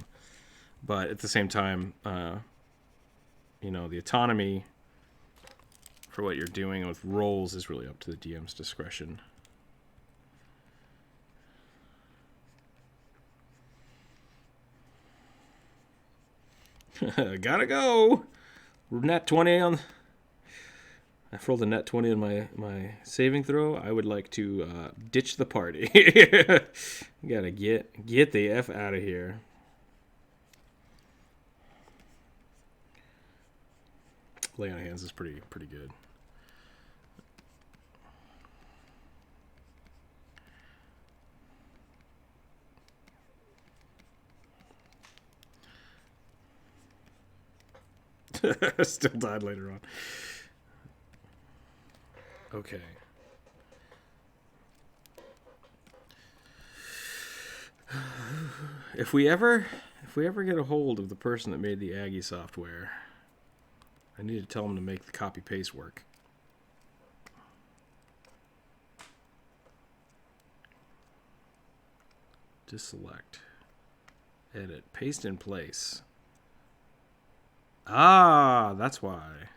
but at the same time, the autonomy for what you're doing with rolls is really up to the DM's discretion. Gotta go. Net 20 on. I rolled a net 20 on my saving throw. I would like to ditch the party. Gotta get the F out of here. Lay on hands is pretty good. Still died later on. Okay. If we ever get a hold of the person that made the Aggie software, I need to tell them to make the copy paste work. Just select, edit, paste in place. Ah, that's why.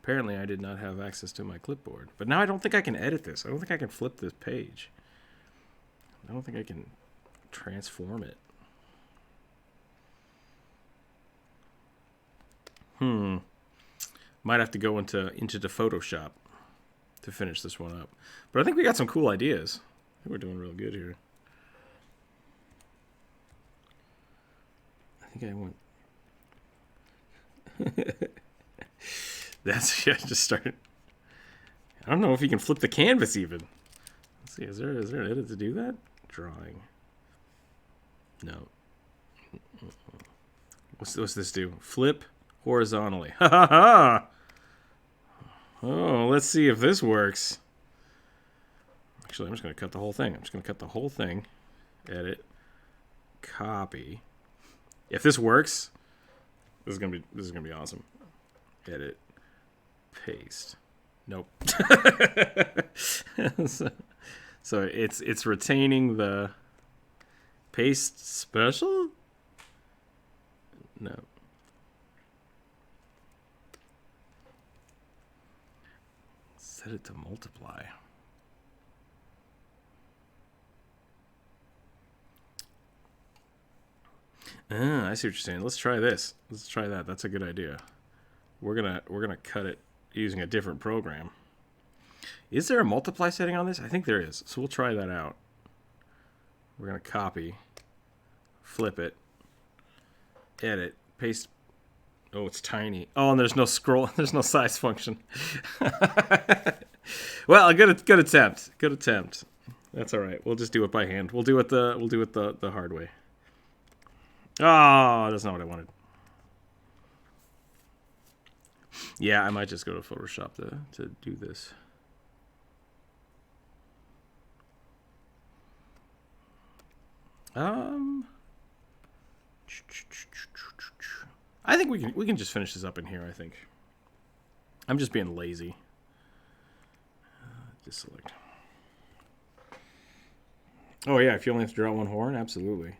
Apparently I did not have access to my clipboard. But now I don't think I can edit this. I don't think I can flip this page. I don't think I can transform it. Might have to go into the Photoshop to finish this one up. But I think we got some cool ideas. I think we're doing real good here. I think I went... That's just started. I don't know if you can flip the canvas even. Let's see, is there an edit to do that? Drawing. No. What's this do? Flip horizontally. Ha ha ha! Oh, let's see if this works. Actually, I'm just going to cut the whole thing. I'm just going to cut the whole thing. Edit. Copy. If this works, this is gonna be awesome. Edit. Paste. Nope. so it's retaining the paste special? No. Set it to multiply. I see what you're saying. Let's try this. Let's try that. That's a good idea. We're gonna cut it using a different program. Is there a multiply setting on this? I think there is. So we'll try that out. We're gonna copy, flip it, edit, paste. Oh, it's tiny. Oh, and there's no scroll. There's no size function. Well, a good attempt. Good attempt. That's all right. We'll just do it by hand. We'll do it the hard way. Oh, that's not what I wanted. Yeah, I might just go to Photoshop to do this. I think we can just finish this up in here. I think. I'm just being lazy. Just select. Oh yeah, if you only have to draw one horn, absolutely.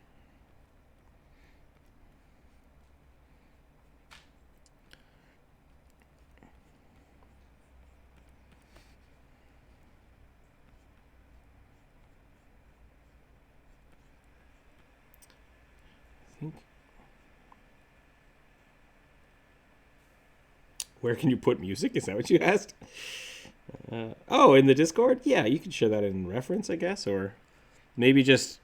Where can you put music? Is that what you asked? Oh, in the Discord? Yeah, you can share that in reference, I guess, or maybe just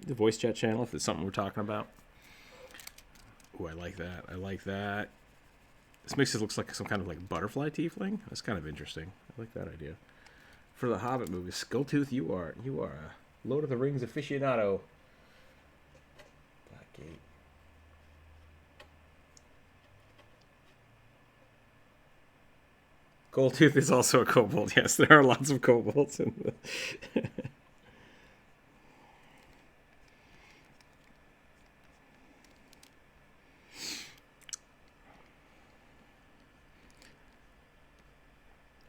the voice chat channel if it's something we're talking about. Oh, I like that. I like that. This makes it look like some kind of like butterfly tiefling. That's kind of interesting. I like that idea. For the Hobbit movies, Skulltooth, you are a Lord of the Rings aficionado. Blackgate. Goldtooth is also a kobold. Yes, there are lots of kobolds in the.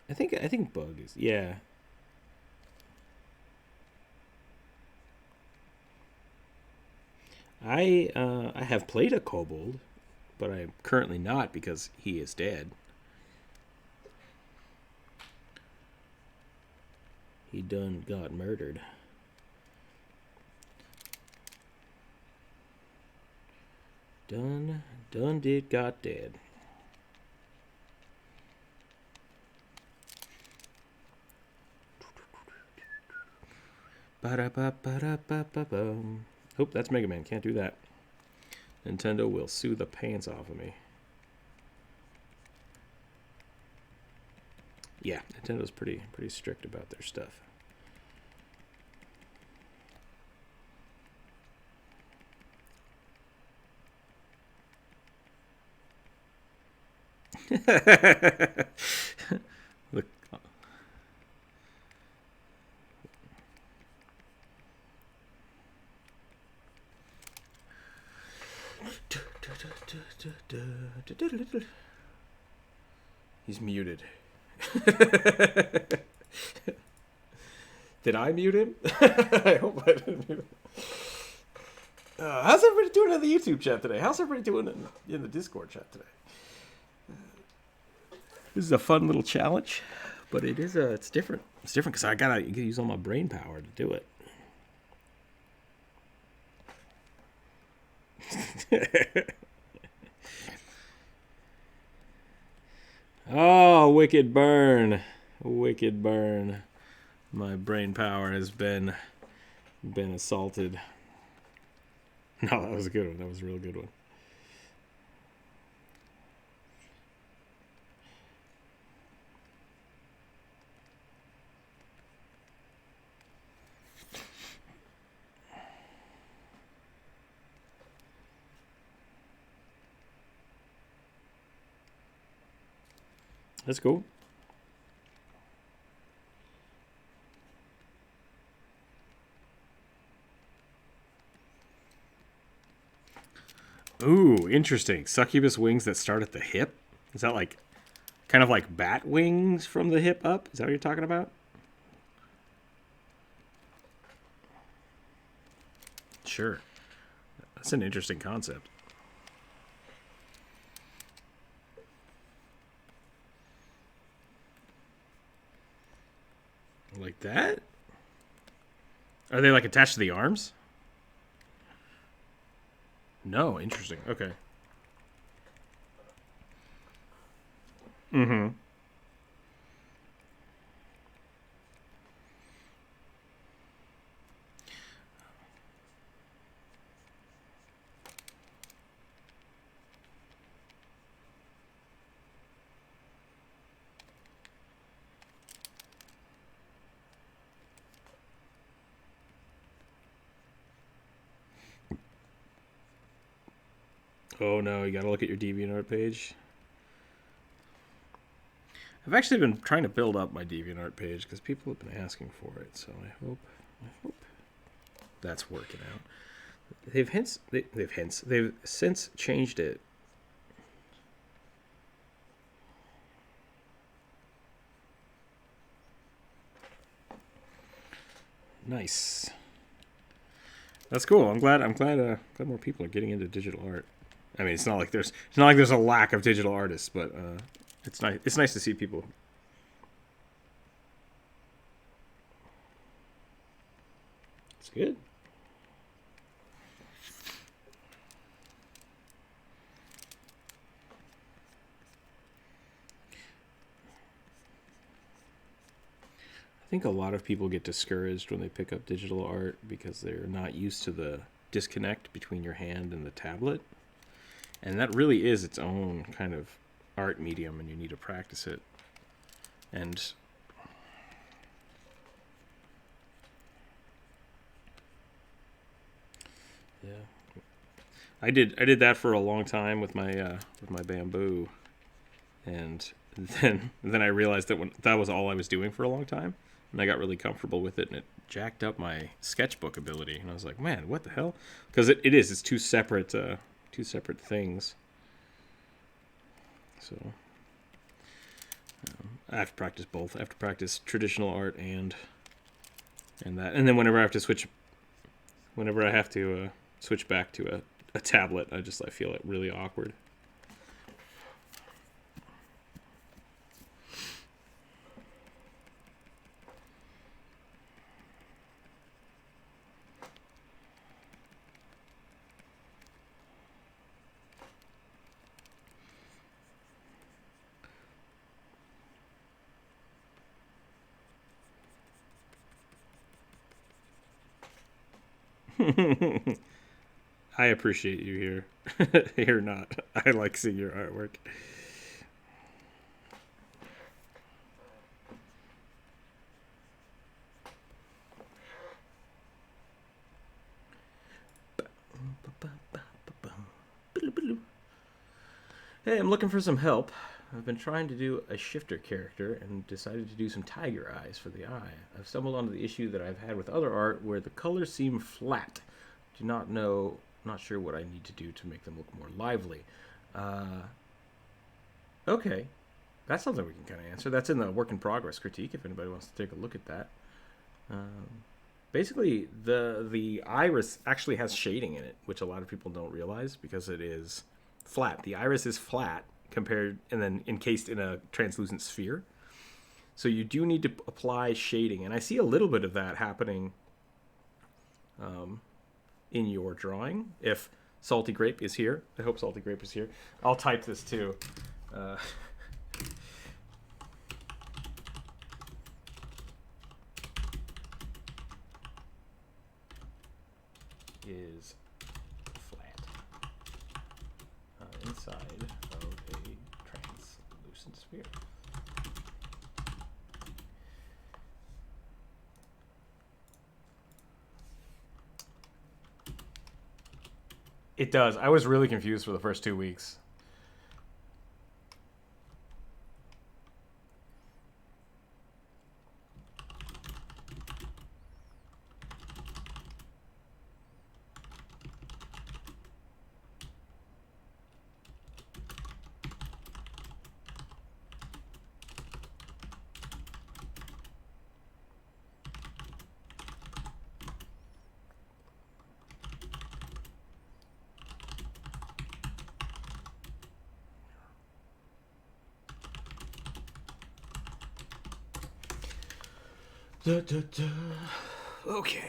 I think Bug is, yeah. I have played a kobold, but I am currently not because he is dead. He done got murdered. Done did got dead. Ba-da-ba-ba-da-ba-ba-bum. Oh, that's Mega Man. Can't do that. Nintendo will sue the pants off of me. Yeah, Nintendo's pretty strict about their stuff. Look. He's muted. Did I mute him? I hope I didn't mute him. How's everybody doing in the YouTube chat today? How's everybody doing in the Discord chat today? This is a fun little challenge, but it's different. It's different because I gotta use all my brain power to do it. Oh, wicked burn. Wicked burn. My brain power has been assaulted. No, that was a good one. That was a real good one. That's cool. Ooh, interesting. Succubus wings that start at the hip? Is that like kind of like bat wings from the hip up? Is that what you're talking about? Sure. That's an interesting concept. Like that? Are they like attached to the arms? No, interesting. Okay. Mm-hmm. Oh no, you gotta look at your DeviantArt page. I've actually been trying to build up my DeviantArt page because people have been asking for it. So I hope that's working out. They've since changed it. Nice. That's cool. I'm glad more people are getting into digital art. I mean, it's not like there's a lack of digital artists, but it's nice to see people. It's good. I think a lot of people get discouraged when they pick up digital art because they're not used to the disconnect between your hand and the tablet. And that really is its own kind of art medium, and you need to practice it. And yeah, I did that for a long time with my bamboo, and then I realized that was all I was doing for a long time, and I got really comfortable with it, and it jacked up my sketchbook ability, and I was like, man, what the hell? Because it's two separate things. So I have to practice both. I have to practice traditional art and that, and then whenever I have to switch back to a tablet, I feel it really awkward. I appreciate you here. You're not. I like seeing your artwork. Hey, I'm looking for some help. I've been trying to do a shifter character and decided to do some tiger eyes for the eye. I've stumbled onto the issue that I've had with other art where the colors seem flat. Do not sure what I need to do to make them look more lively. Okay, that's something we can kind of answer. That's in the work in progress critique if anybody wants to take a look at that. Basically, the iris actually has shading in it, which a lot of people don't realize because it is flat. The iris is flat compared and then encased in a translucent sphere. So you do need to apply shading, and I see a little bit of that happening in your drawing. If Salty Grape is here, I hope Salty Grape is here. I'll type this too. Is flat inside of a translucent sphere. It does. I was really confused for the first 2 weeks. Da, da, da. Okay.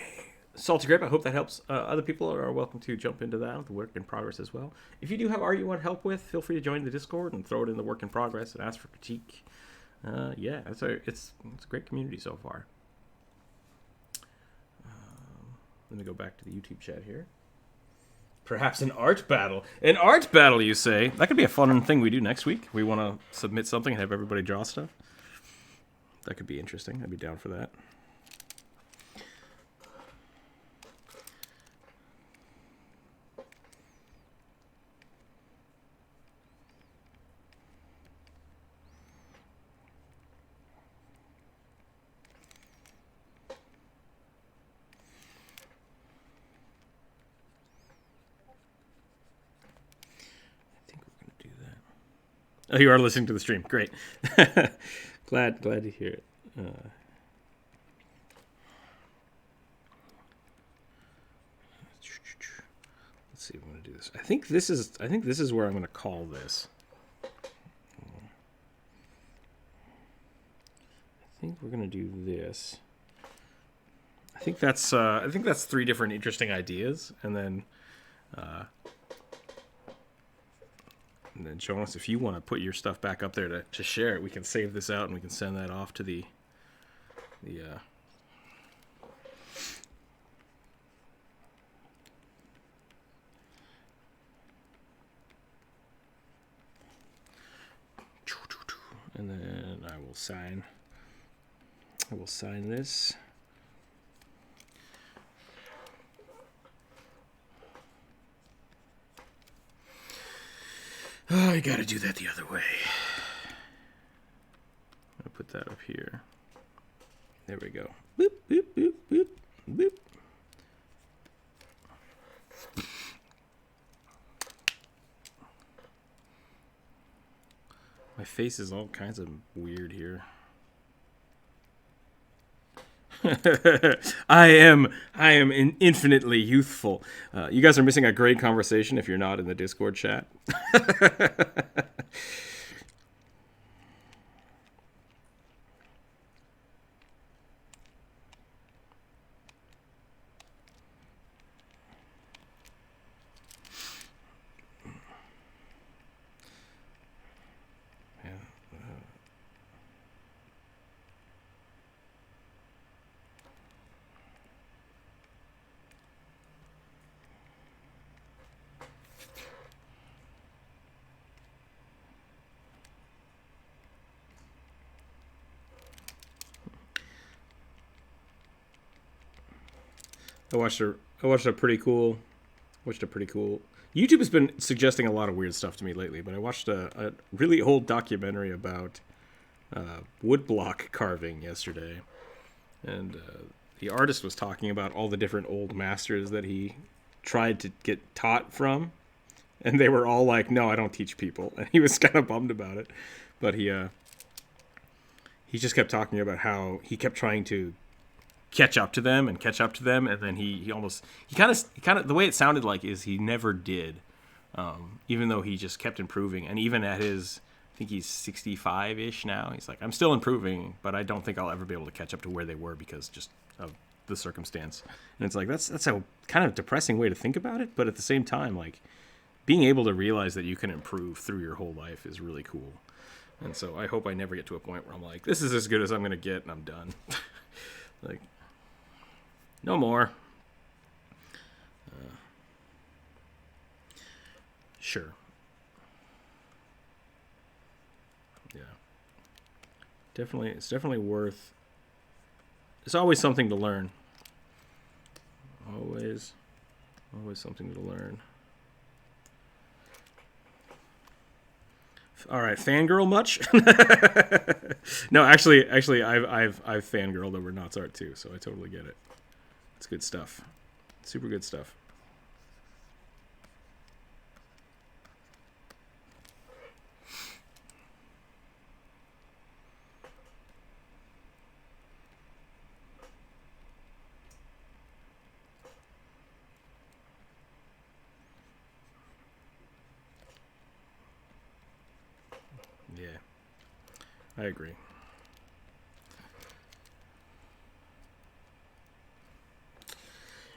Salty Grape, I hope that helps. Other people are welcome to jump into that with the work in progress as well. If you do have art you want help with, feel free to join the Discord and throw it in the work in progress and ask for critique. Yeah, it's a great community so far. Let me go back to the YouTube chat here. Perhaps an art battle. An art battle, you say? That could be a fun thing we do next week. We want to submit something and have everybody draw stuff. That could be interesting. I'd be down for that. Oh, you are listening to the stream. Great. glad to hear it. Let's see if I'm going to do this. I think this is where I'm going to call this. I think we're going to do this. I think that's 3 different interesting ideas, and then show us if you want to put your stuff back up there to share it. We can save this out and we can send that off to the and then I will sign this. Oh, I gotta do that the other way. I'm gonna put that up here. There we go. Boop, boop, boop, boop, boop. My face is all kinds of weird here. I am infinitely youthful. You guys are missing a great conversation if you're not in the Discord chat. I watched a pretty cool. YouTube has been suggesting a lot of weird stuff to me lately, but I watched a really old documentary about woodblock carving yesterday, and the artist was talking about all the different old masters that he tried to get taught from, and they were all like, "No, I don't teach people," and he was kind of bummed about it, but he just kept talking about how he kept trying to catch up to them, and then he kind of the way it sounded like is he never did, even though he just kept improving. And even at his, I think he's 65-ish now, he's like, I'm still improving, but I don't think I'll ever be able to catch up to where they were because just of the circumstance. And it's like that's a kind of depressing way to think about it, but at the same time, like, being able to realize that you can improve through your whole life is really cool. And so I hope I never get to a point where I'm like, this is as good as I'm gonna get and I'm done. Like, no more. Sure. Yeah. Definitely, it's definitely worth. It's always something to learn. Always something to learn. All right, fangirl much? No, actually, I've fangirled over Knott's art too, so I totally get it. It's good stuff. Super good stuff. Yeah, I agree.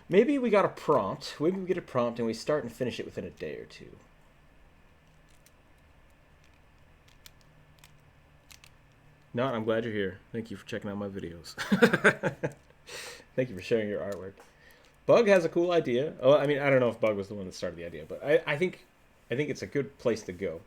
Maybe we got a prompt. Maybe we get a prompt and we start and finish it within a day or two. No, I'm glad you're here. Thank you for checking out my videos. Thank you for sharing your artwork. Bug has a cool idea. Oh, I mean, I don't know if Bug was the one that started the idea, but I think it's a good place to go.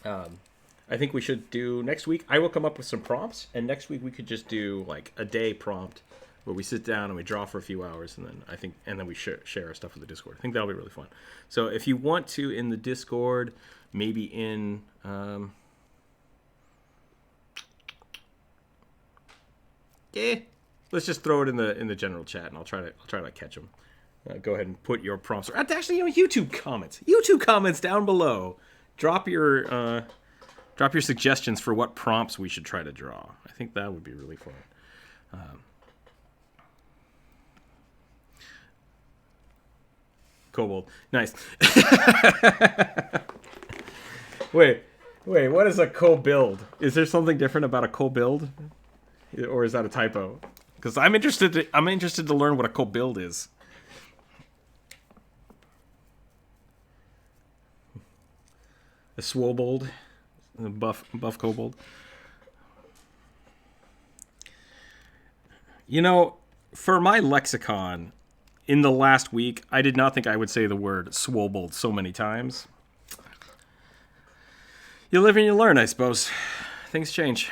I think we should do next week. I will come up with some prompts, and next week we could just do like a day prompt where we sit down and we draw for a few hours, and then we share our stuff with the Discord. I think that'll be really fun. So if you want to in the Discord, maybe in let's just throw it in the general chat, and I'll try to catch them. Go ahead and put your prompts. Actually, YouTube comments down below. Drop your suggestions for what prompts we should try to draw. I think that would be really fun. Kobold, nice. Wait, what is a co-build? Is there something different about a co-build? Or is that a typo? Because I'm interested to learn what a co-build is. A swobold, a buff kobold. For my lexicon, in the last week, I did not think I would say the word swobold so many times. You live and you learn, I suppose. Things change.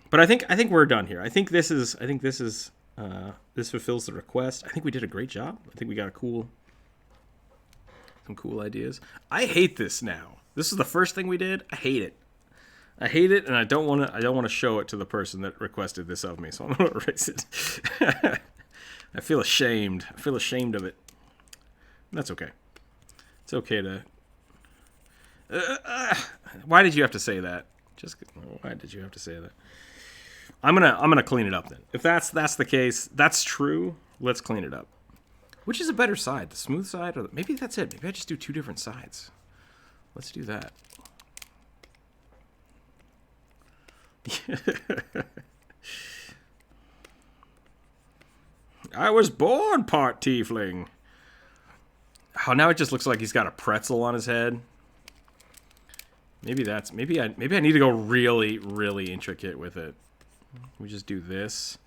But I think we're done here. I think this fulfills the request. I think we did a great job. I think we got some cool ideas. I hate this now. This is the first thing we did. I hate it, and I don't want to show it to the person that requested this of me. So I'm gonna erase it. I feel ashamed. I feel ashamed of it. That's okay. It's okay to. Why did you have to say that? Why did you have to say that? I'm gonna clean it up then. If that's the case, that's true. Let's clean it up. Which is a better side, the smooth side, or maybe that's it. Maybe I just do two different sides. Let's do that. I was born part tiefling. Oh, now it just looks like he's got a pretzel on his head. Maybe I need to go really, really intricate with it. We just do this,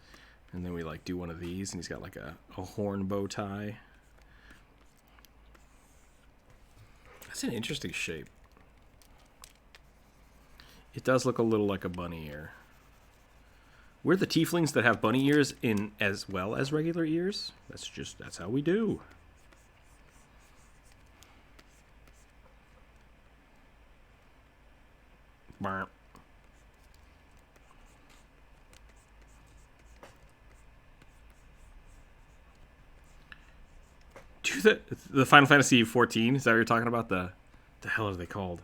and then we like do one of these, and he's got like a horn bow tie. That's an interesting shape. It does look a little like a bunny ear. We're the tieflings that have bunny ears in as well as regular ears. That's how we do. Burp. Do the Final Fantasy 14? Is that what you're talking about? The hell are they called?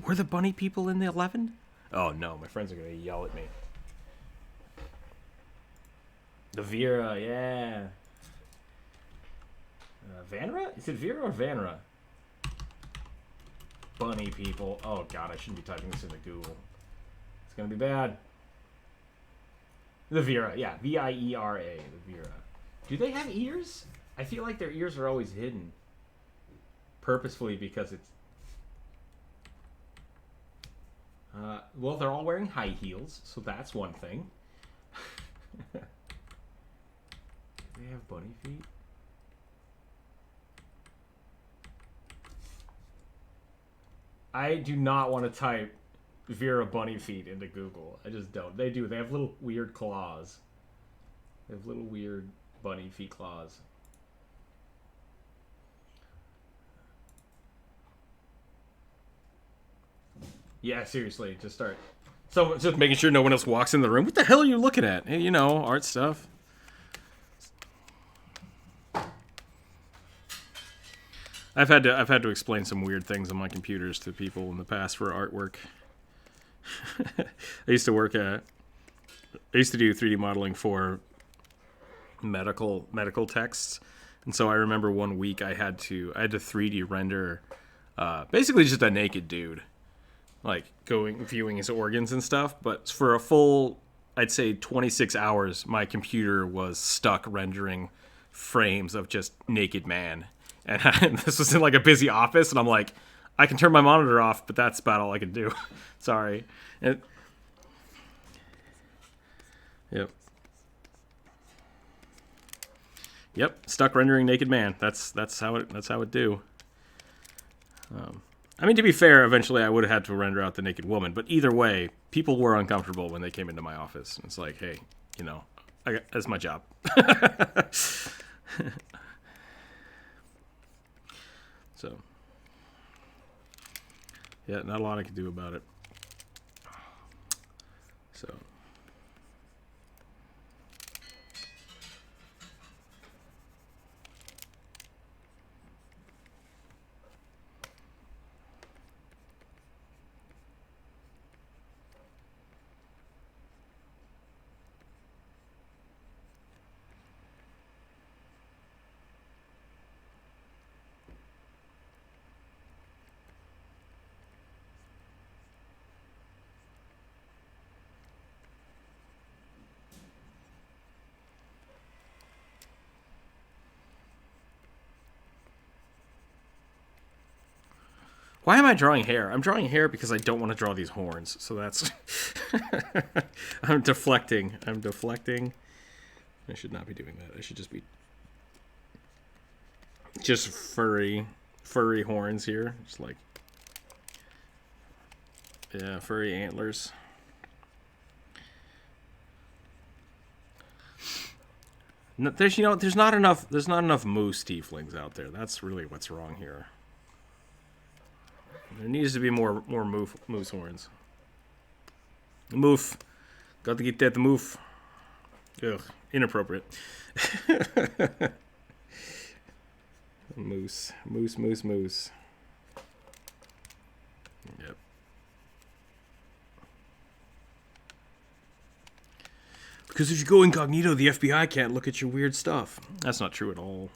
Were the bunny people in the 11? Oh no, my friends are gonna yell at me. The Vera, yeah. Vanra? Is it Vera or Vanra? Bunny people. Oh god, I shouldn't be typing this into Google. It's gonna be bad. The Vera, yeah. Viera, the Vera. Do they have ears? I feel like their ears are always hidden. Purposefully because it's... well, they're all wearing high heels, so that's one thing. Do they have bunny feet? I do not want to type Vera bunny feet into Google. I just don't. They do. They have little weird claws. They have little weird bunny feet claws. Yeah, seriously, just start. So just making sure no one else walks in the room. What the hell are you looking at? Hey, art stuff. I've had to explain some weird things on my computers to people in the past for artwork. I used to do 3D modeling for medical texts, and so I remember one week I had to 3D render basically just a naked dude, like viewing his organs and stuff. But for a full I'd say 26 hours, my computer was stuck rendering frames of just naked man. And this was in like a busy office, and I'm like, I can turn my monitor off, but that's about all I can do. Sorry. Yep. Yep. Stuck rendering naked man. That's how it do. I mean, to be fair, eventually I would have had to render out the naked woman, but either way, people were uncomfortable when they came into my office. And it's like, hey, that's my job. So, yeah, not a lot I can do about it. So. Why am I drawing hair? I'm drawing hair because I don't want to draw these horns. So that's... I'm deflecting. I should not be doing that. I should just be... just furry horns here. Just like... yeah, furry antlers. No, there's not enough moose tieflings out there. That's really what's wrong here. There needs to be more moose horns. Moof. Got to get that moof. Ugh, inappropriate. Moose. Yep. Because if you go incognito, the FBI can't look at your weird stuff. That's not true at all.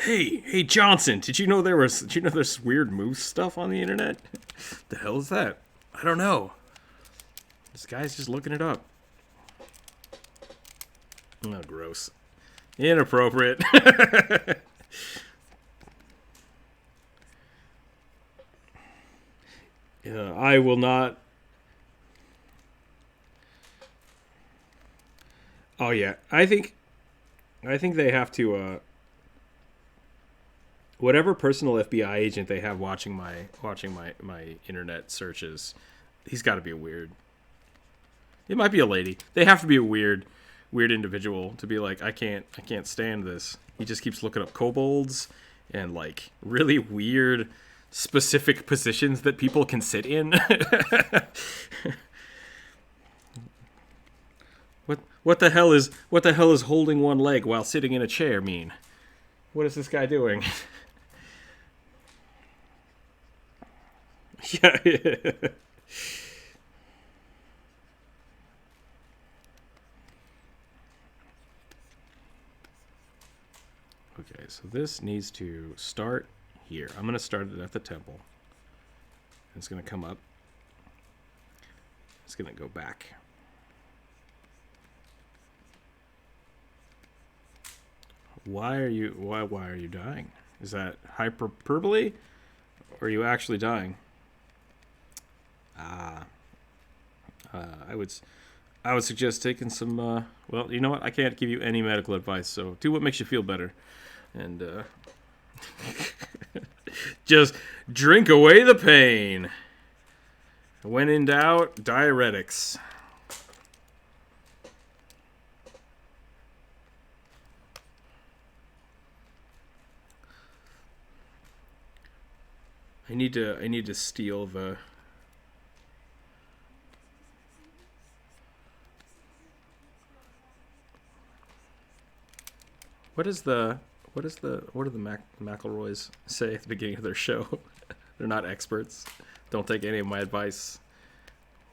Hey Johnson, did you know there's weird moose stuff on the internet? The hell is that? I don't know. This guy's just looking it up. Oh, gross. Inappropriate. I will not. Oh yeah, I think they have to whatever personal FBI agent they have watching my internet searches, he's got to be a weird. It might be a lady. They have to be a weird individual to be like, I can't stand this. He just keeps looking up kobolds and like really weird specific positions that people can sit in. What the hell is holding one leg while sitting in a chair mean? What is this guy doing? Yeah. Okay, so this needs to start here. I'm going to start it at the temple. It's going to come up. It's going to go back. Why are you dying? Is that hyperbole? Or are you actually dying? I would suggest taking some, well, you know what? I can't give you any medical advice, so do what makes you feel better. And, just drink away the pain. When in doubt, diuretics. I need to steal the... What do the McElroys say at the beginning of their show? They're not experts. Don't take any of my advice.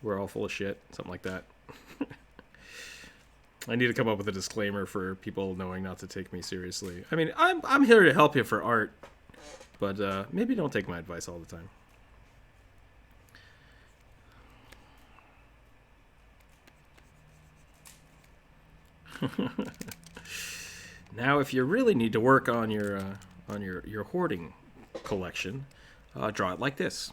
We're all full of shit. Something like that. I need to come up with a disclaimer for people knowing not to take me seriously. I mean, I'm here to help you for art, but maybe don't take my advice all the time. Now, if you really need to work on your hoarding collection, draw it like this.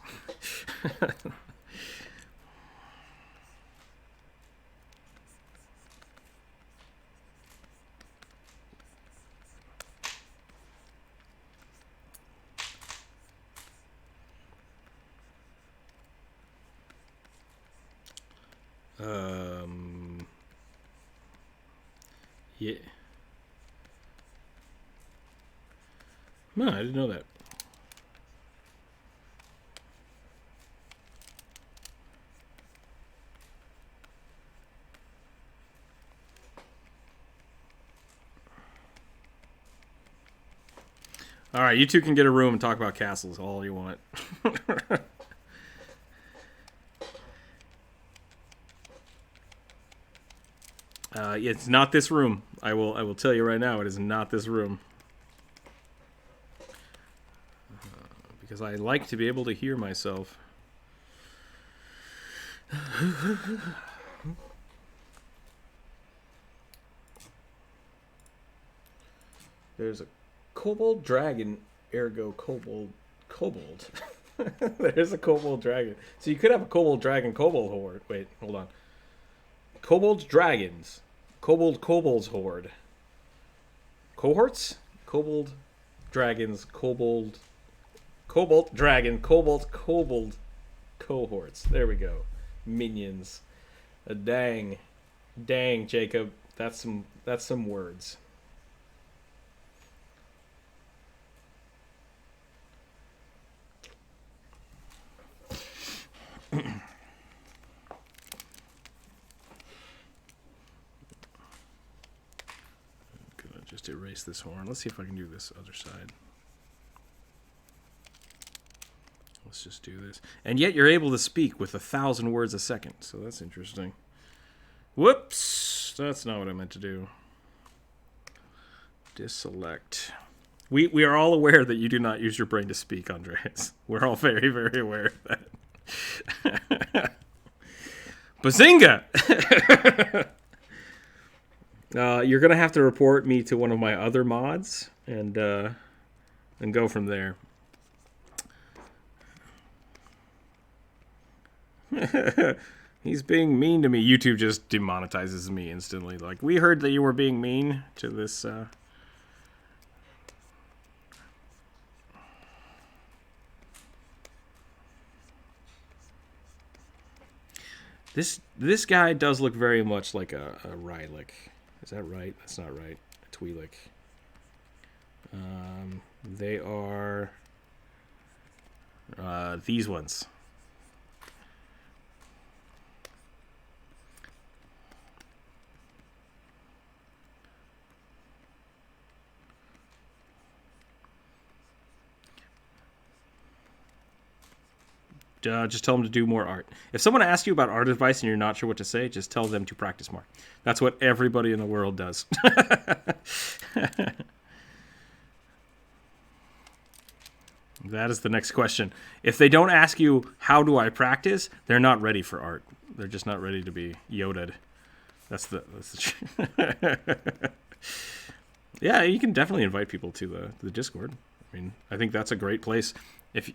Yeah. No, I didn't know that. All right, you two can get a room and talk about castles all you want. It's not this room. I will tell you right now, it is not this room. Because I like to be able to hear myself. There's a kobold dragon, ergo kobold. There's a kobold dragon. So you could have a kobold dragon kobold horde. Wait, hold on. Kobold dragons. Kobolds horde. Cohorts? Kobold dragons, kobold dragon, kobold cohorts. There we go. Minions. Dang, Jacob. That's some words. Just erase this horn. Let's see if I can do this other side. Let's just do this. And yet you're able to speak with 1,000 words a second. So that's interesting. Whoops. That's not what I meant to do. Deselect. We are all aware that you do not use your brain to speak, Andreas. We're all very, very aware of that. Bazinga! You're gonna have to report me to one of my other mods and go from there. He's being mean to me. YouTube just demonetizes me instantly. Like, we heard that you were being mean to this. This guy does look very much like a Rylick. Is that right? That's not right. A Twi'lek. They are these ones. Just tell them to do more art. If someone asks you about art advice and you're not sure what to say, just tell them to practice more. That's what everybody in the world does. That is the next question. If they don't ask you, how do I practice? They're not ready for art. They're just not ready to be Yoda'd. That's the Yeah, you can definitely invite people to the Discord. I mean, I think that's a great place. If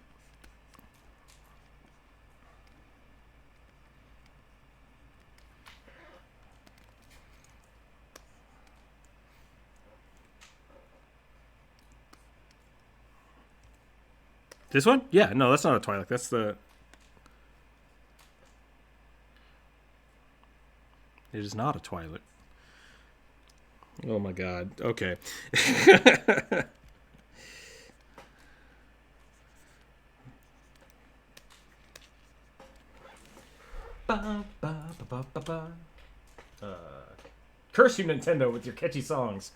this one? Yeah, no, that's not a Twi'lek. That's the... It is not a Twi'lek. Oh my god. Okay. Curse you, Nintendo, with your catchy songs.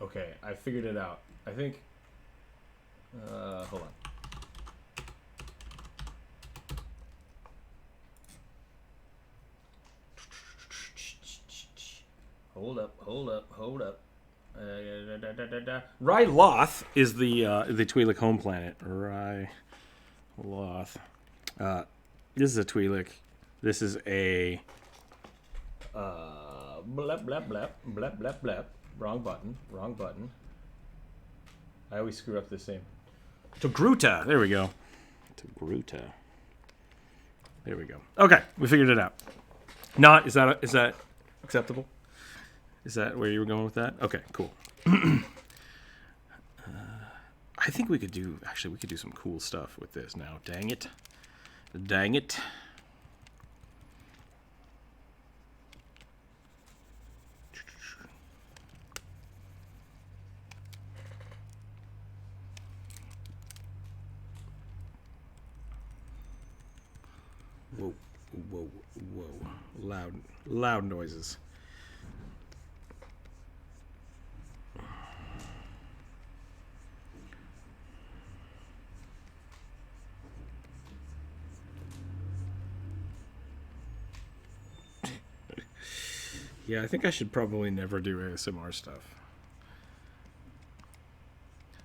Okay, I figured it out. I think. Hold on. Hold up. Ryloth is the Twi'lek home planet. Ryloth. This is a Twi'lek. This is a blep blep blep blep blep blep. Wrong button. Wrong button. I always screw up this name. Togruta. There we go. Togruta. There we go. Okay, we figured it out. Not is that acceptable? Is that where you were going with that? Okay, cool. I think we could do some cool stuff with this now. Dang it. Dang it. Whoa, whoa, whoa. Loud noises. Yeah, I think I should probably never do ASMR stuff.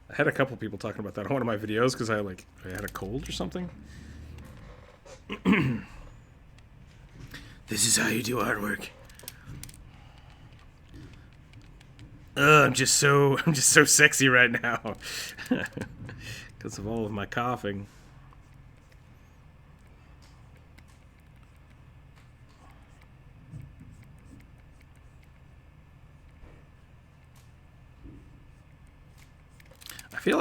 I had a couple people talking about that on one of my videos because I had a cold or something. This is how you do artwork. I'm just so sexy right now because of all of my coughing. I feel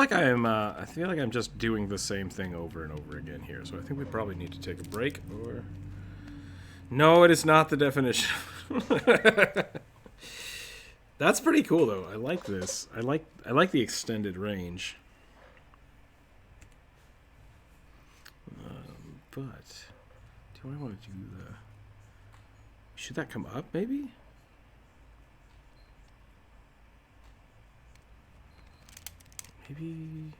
like I'm just doing the same thing over and over again here. So I think we probably need to take a break. Or no, it is not the definition. That's pretty cool though. I like this. I like the extended range. But do I want to do the? Should that come up maybe? Maybe.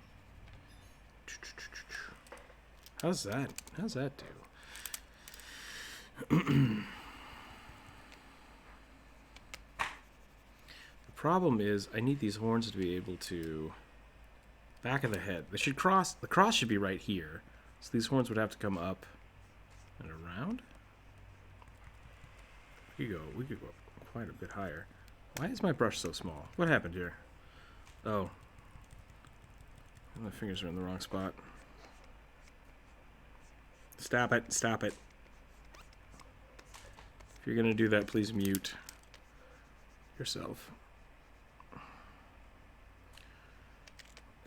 How's that do? The problem is I need these horns to be able to back of the head. They should cross. The cross should be right here. So these horns would have to come up and around. We could go quite a bit higher. Why is my brush so small? What happened here? Oh. My fingers are in the wrong spot. Stop it. Stop it. If you're going to do that, please mute yourself.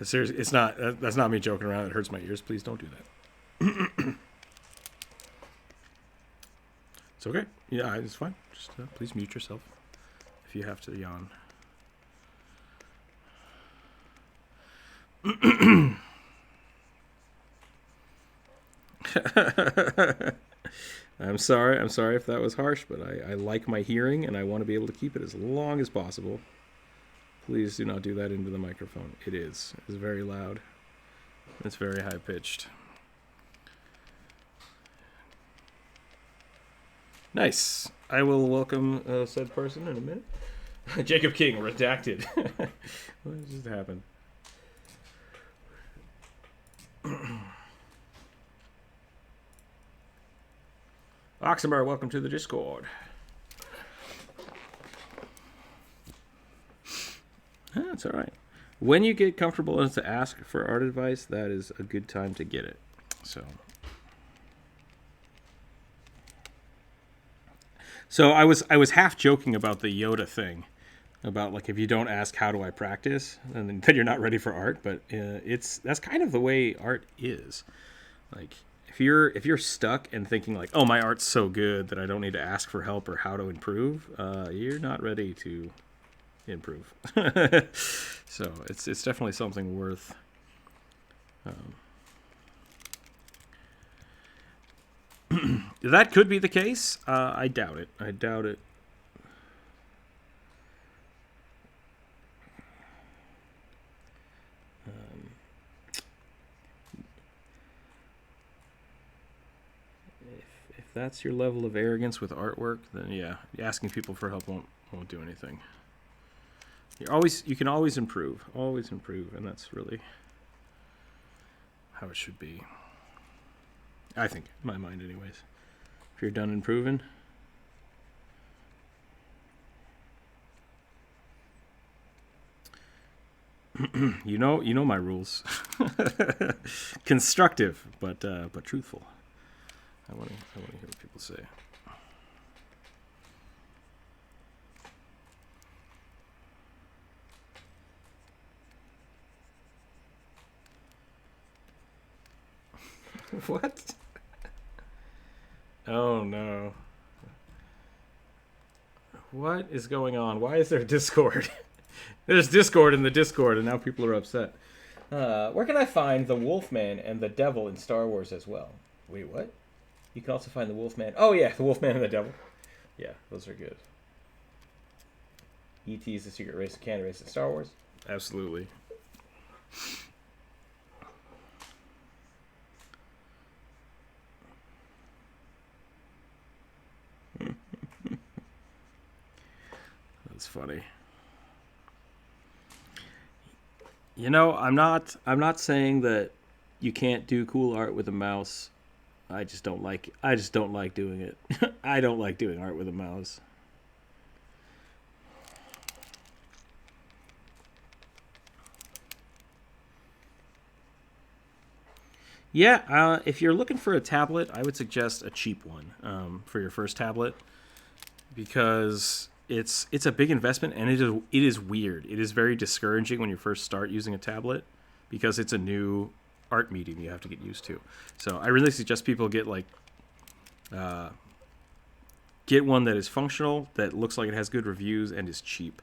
Seriously, it's not. That's not me joking around. It hurts my ears. Please don't do that. It's okay. Yeah, it's fine. Just please mute yourself if you have to yawn. I'm sorry if that was harsh, but I like my hearing and I want to be able to keep it as long as possible. Please do not do that into the microphone. It's very loud. It's very high pitched. Nice. I will welcome said person in a minute. Jacob King, redacted. What just happened? Oxamar, welcome to the Discord. That's all right. When you get comfortable enough to ask for art advice, that is a good time to get it. So I was half joking about the Yoda thing, about like if you don't ask how do I practice, then you're not ready for art. But that's kind of the way art is. Like if you're stuck and thinking like, oh, my art's so good that I don't need to ask for help or how to improve, you're not ready to improve. So it's definitely something worth. That could be the case. I doubt it. that's your level of arrogance with artwork, then yeah, asking people for help won't do anything. You can always improve, and that's really how it should be. I think, in my mind, anyways. If you're done improving. You know my rules. Constructive, but truthful. I want to hear what people say. What? Oh no. What is going on? Why is there Discord? There's Discord in the Discord, and now people are upset. Where can I find the Wolfman and the Devil in Star Wars as well? Wait, what? You can also find the Wolfman. Oh, yeah, the Wolfman and the Devil. Yeah, those are good. E.T. is the secret race of canon race in Star Wars. Absolutely. That's funny. You know, I'm not saying that you can't do cool art with a mouse. I just don't like doing it. I don't like doing art with a mouse. Yeah, if you're looking for a tablet, I would suggest a cheap one for your first tablet, because it's a big investment, and it is weird. It is very discouraging when you first start using a tablet, because it's a new art medium you have to get used to. So I really suggest people get one that is functional, that looks like it has good reviews, and is cheap,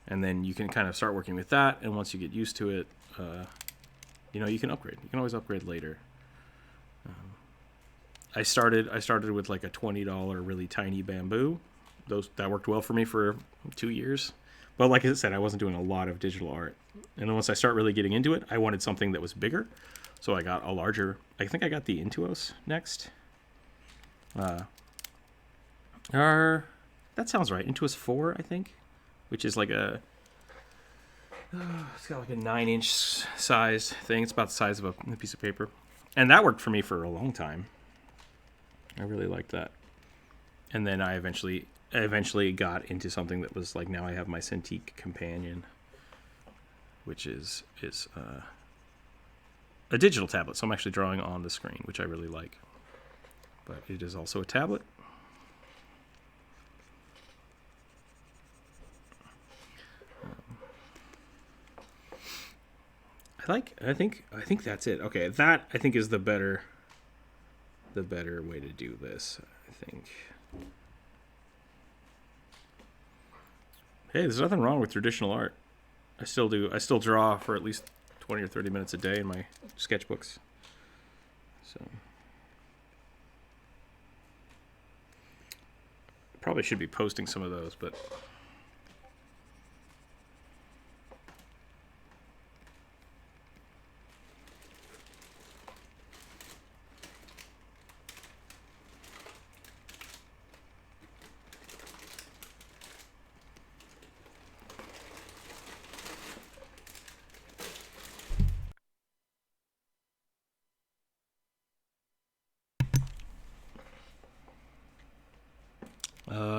and then you can kind of start working with that. And once you get used to it, you can upgrade. You can always upgrade later. I started with like a $20 really tiny bamboo. That worked well for me for 2 years. But like I said, I wasn't doing a lot of digital art. And then once I start really getting into it, I wanted something that was bigger. So I got a larger, I think I got the Intuos next. That sounds right. Intuos 4, I think, which is like it's got like a 9-inch size thing. It's about the size of a piece of paper. And that worked for me for a long time. I really liked that. And then I eventually got into something that was like, now I have my Cintiq Companion, which is a digital tablet. So I'm actually drawing on the screen, which I really like. But it is also a tablet. I think that's it. Okay, that I think is the better way to do this, I think. Hey, there's nothing wrong with traditional art. I still draw for at least 20 or 30 minutes a day in my sketchbooks. So probably should be posting some of those, but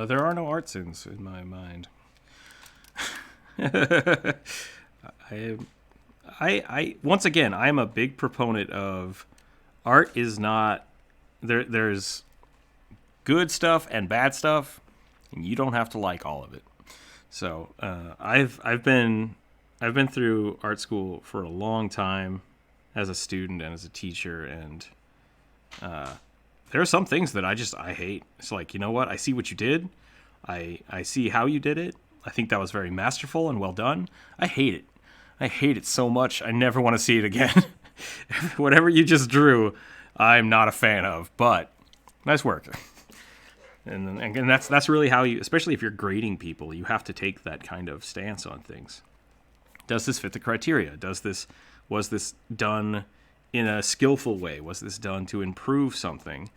there are no art sins in my mind. I once again, I'm a big proponent of art is not there. There's good stuff and bad stuff, and you don't have to like all of it. So I've been through art school for a long time as a student and as a teacher, and there are some things that I hate. It's like, you know what? I see what you did. I see how you did it. I think that was very masterful and well done. I hate it. I hate it so much. I never want to see it again. Whatever you just drew, I'm not a fan of, but nice work. And again, that's really how you, especially if you're grading people, you have to take that kind of stance on things. Does this fit the criteria? Was this done in a skillful way? Was this done to improve something?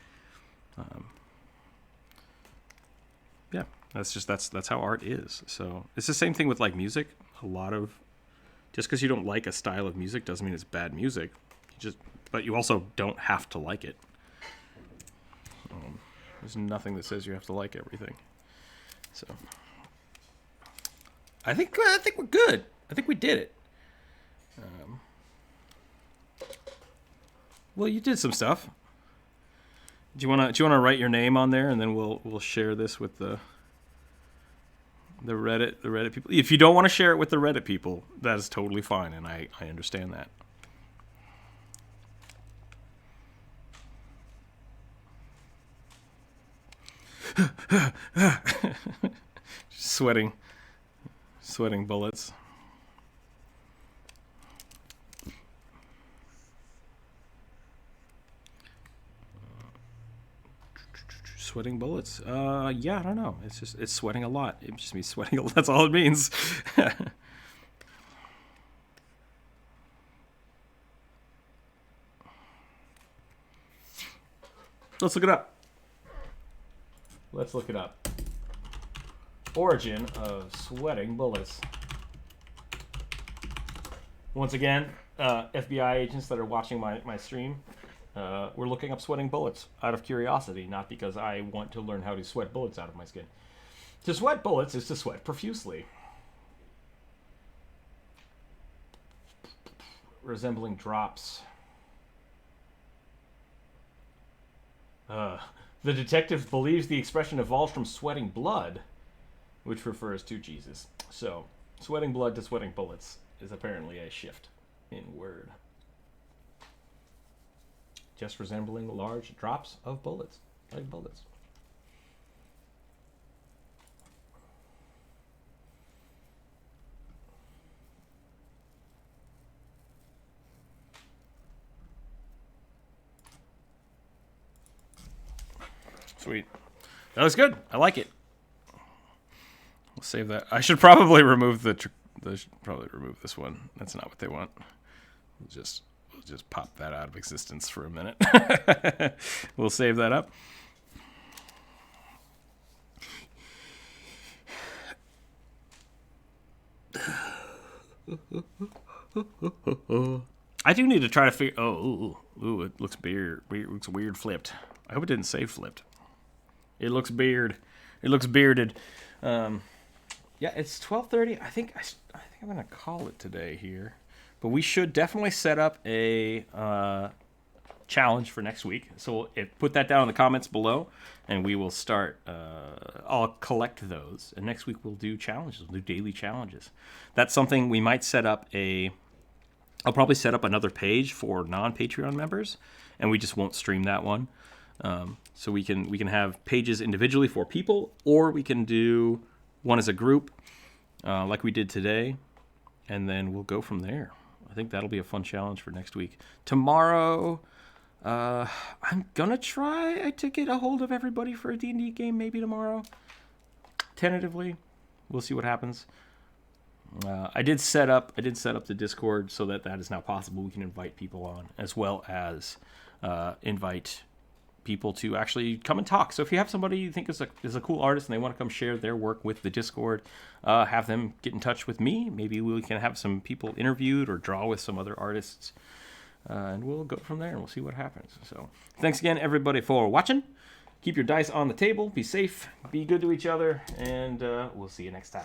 That's how art is. So it's the same thing with like music. Just because you don't like a style of music doesn't mean it's bad music. But you also don't have to like it. There's nothing that says you have to like everything. So I think we're good. I think we did it. Well, you did some stuff. Do you wanna write your name on there, and then we'll share this with the Reddit people. If you don't want to share it with the Reddit people, that is totally fine, and I understand that. sweating bullets. Sweating bullets. Yeah, I don't know. It's sweating a lot. It just means sweating a lot. That's all it means. Let's look it up. Origin of sweating bullets. Once again, FBI agents that are watching my stream, we're looking up sweating bullets out of curiosity, not because I want to learn how to sweat bullets out of my skin. To sweat bullets is to sweat profusely. Resembling drops. The detective believes the expression evolves from sweating blood, which refers to Jesus. So, sweating blood to sweating bullets is apparently a shift in word. Just resembling large drops of bullets, like bullets. Sweet. That was good. I like it. We'll save that. I should probably remove probably remove this one. That's not what they want. We'll just pop that out of existence for a minute. We'll save that up. I do need to try to figure. Oh, ooh, it looks weird. It looks weird flipped. I hope it didn't say flipped. It looks beard. It looks bearded. Yeah, it's 12:30. I think I'm gonna call it today here. But we should definitely set up a challenge for next week. So put that down in the comments below, and we will start. I'll collect those, and next week we'll do challenges. We'll do daily challenges. That's something we might set up I'll probably set up another page for non-Patreon members, and we just won't stream that one. So we can have pages individually for people, or we can do one as a group, like we did today, and then we'll go from there. I think that'll be a fun challenge for next week. Tomorrow, I'm gonna try to get a hold of everybody for a D&D game. Maybe tomorrow, tentatively. We'll see what happens. I did set up the Discord so that is now possible. We can invite people on, as well as invite people to actually come and talk. So if you have somebody you think is a cool artist and they want to come share their work with the Discord, have them get in touch with me. Maybe we can have some people interviewed or draw with some other artists, and we'll go from there and we'll see what happens. So thanks again, everybody, for watching. Keep your dice on the table. Be safe. Be good to each other, and we'll see you next time.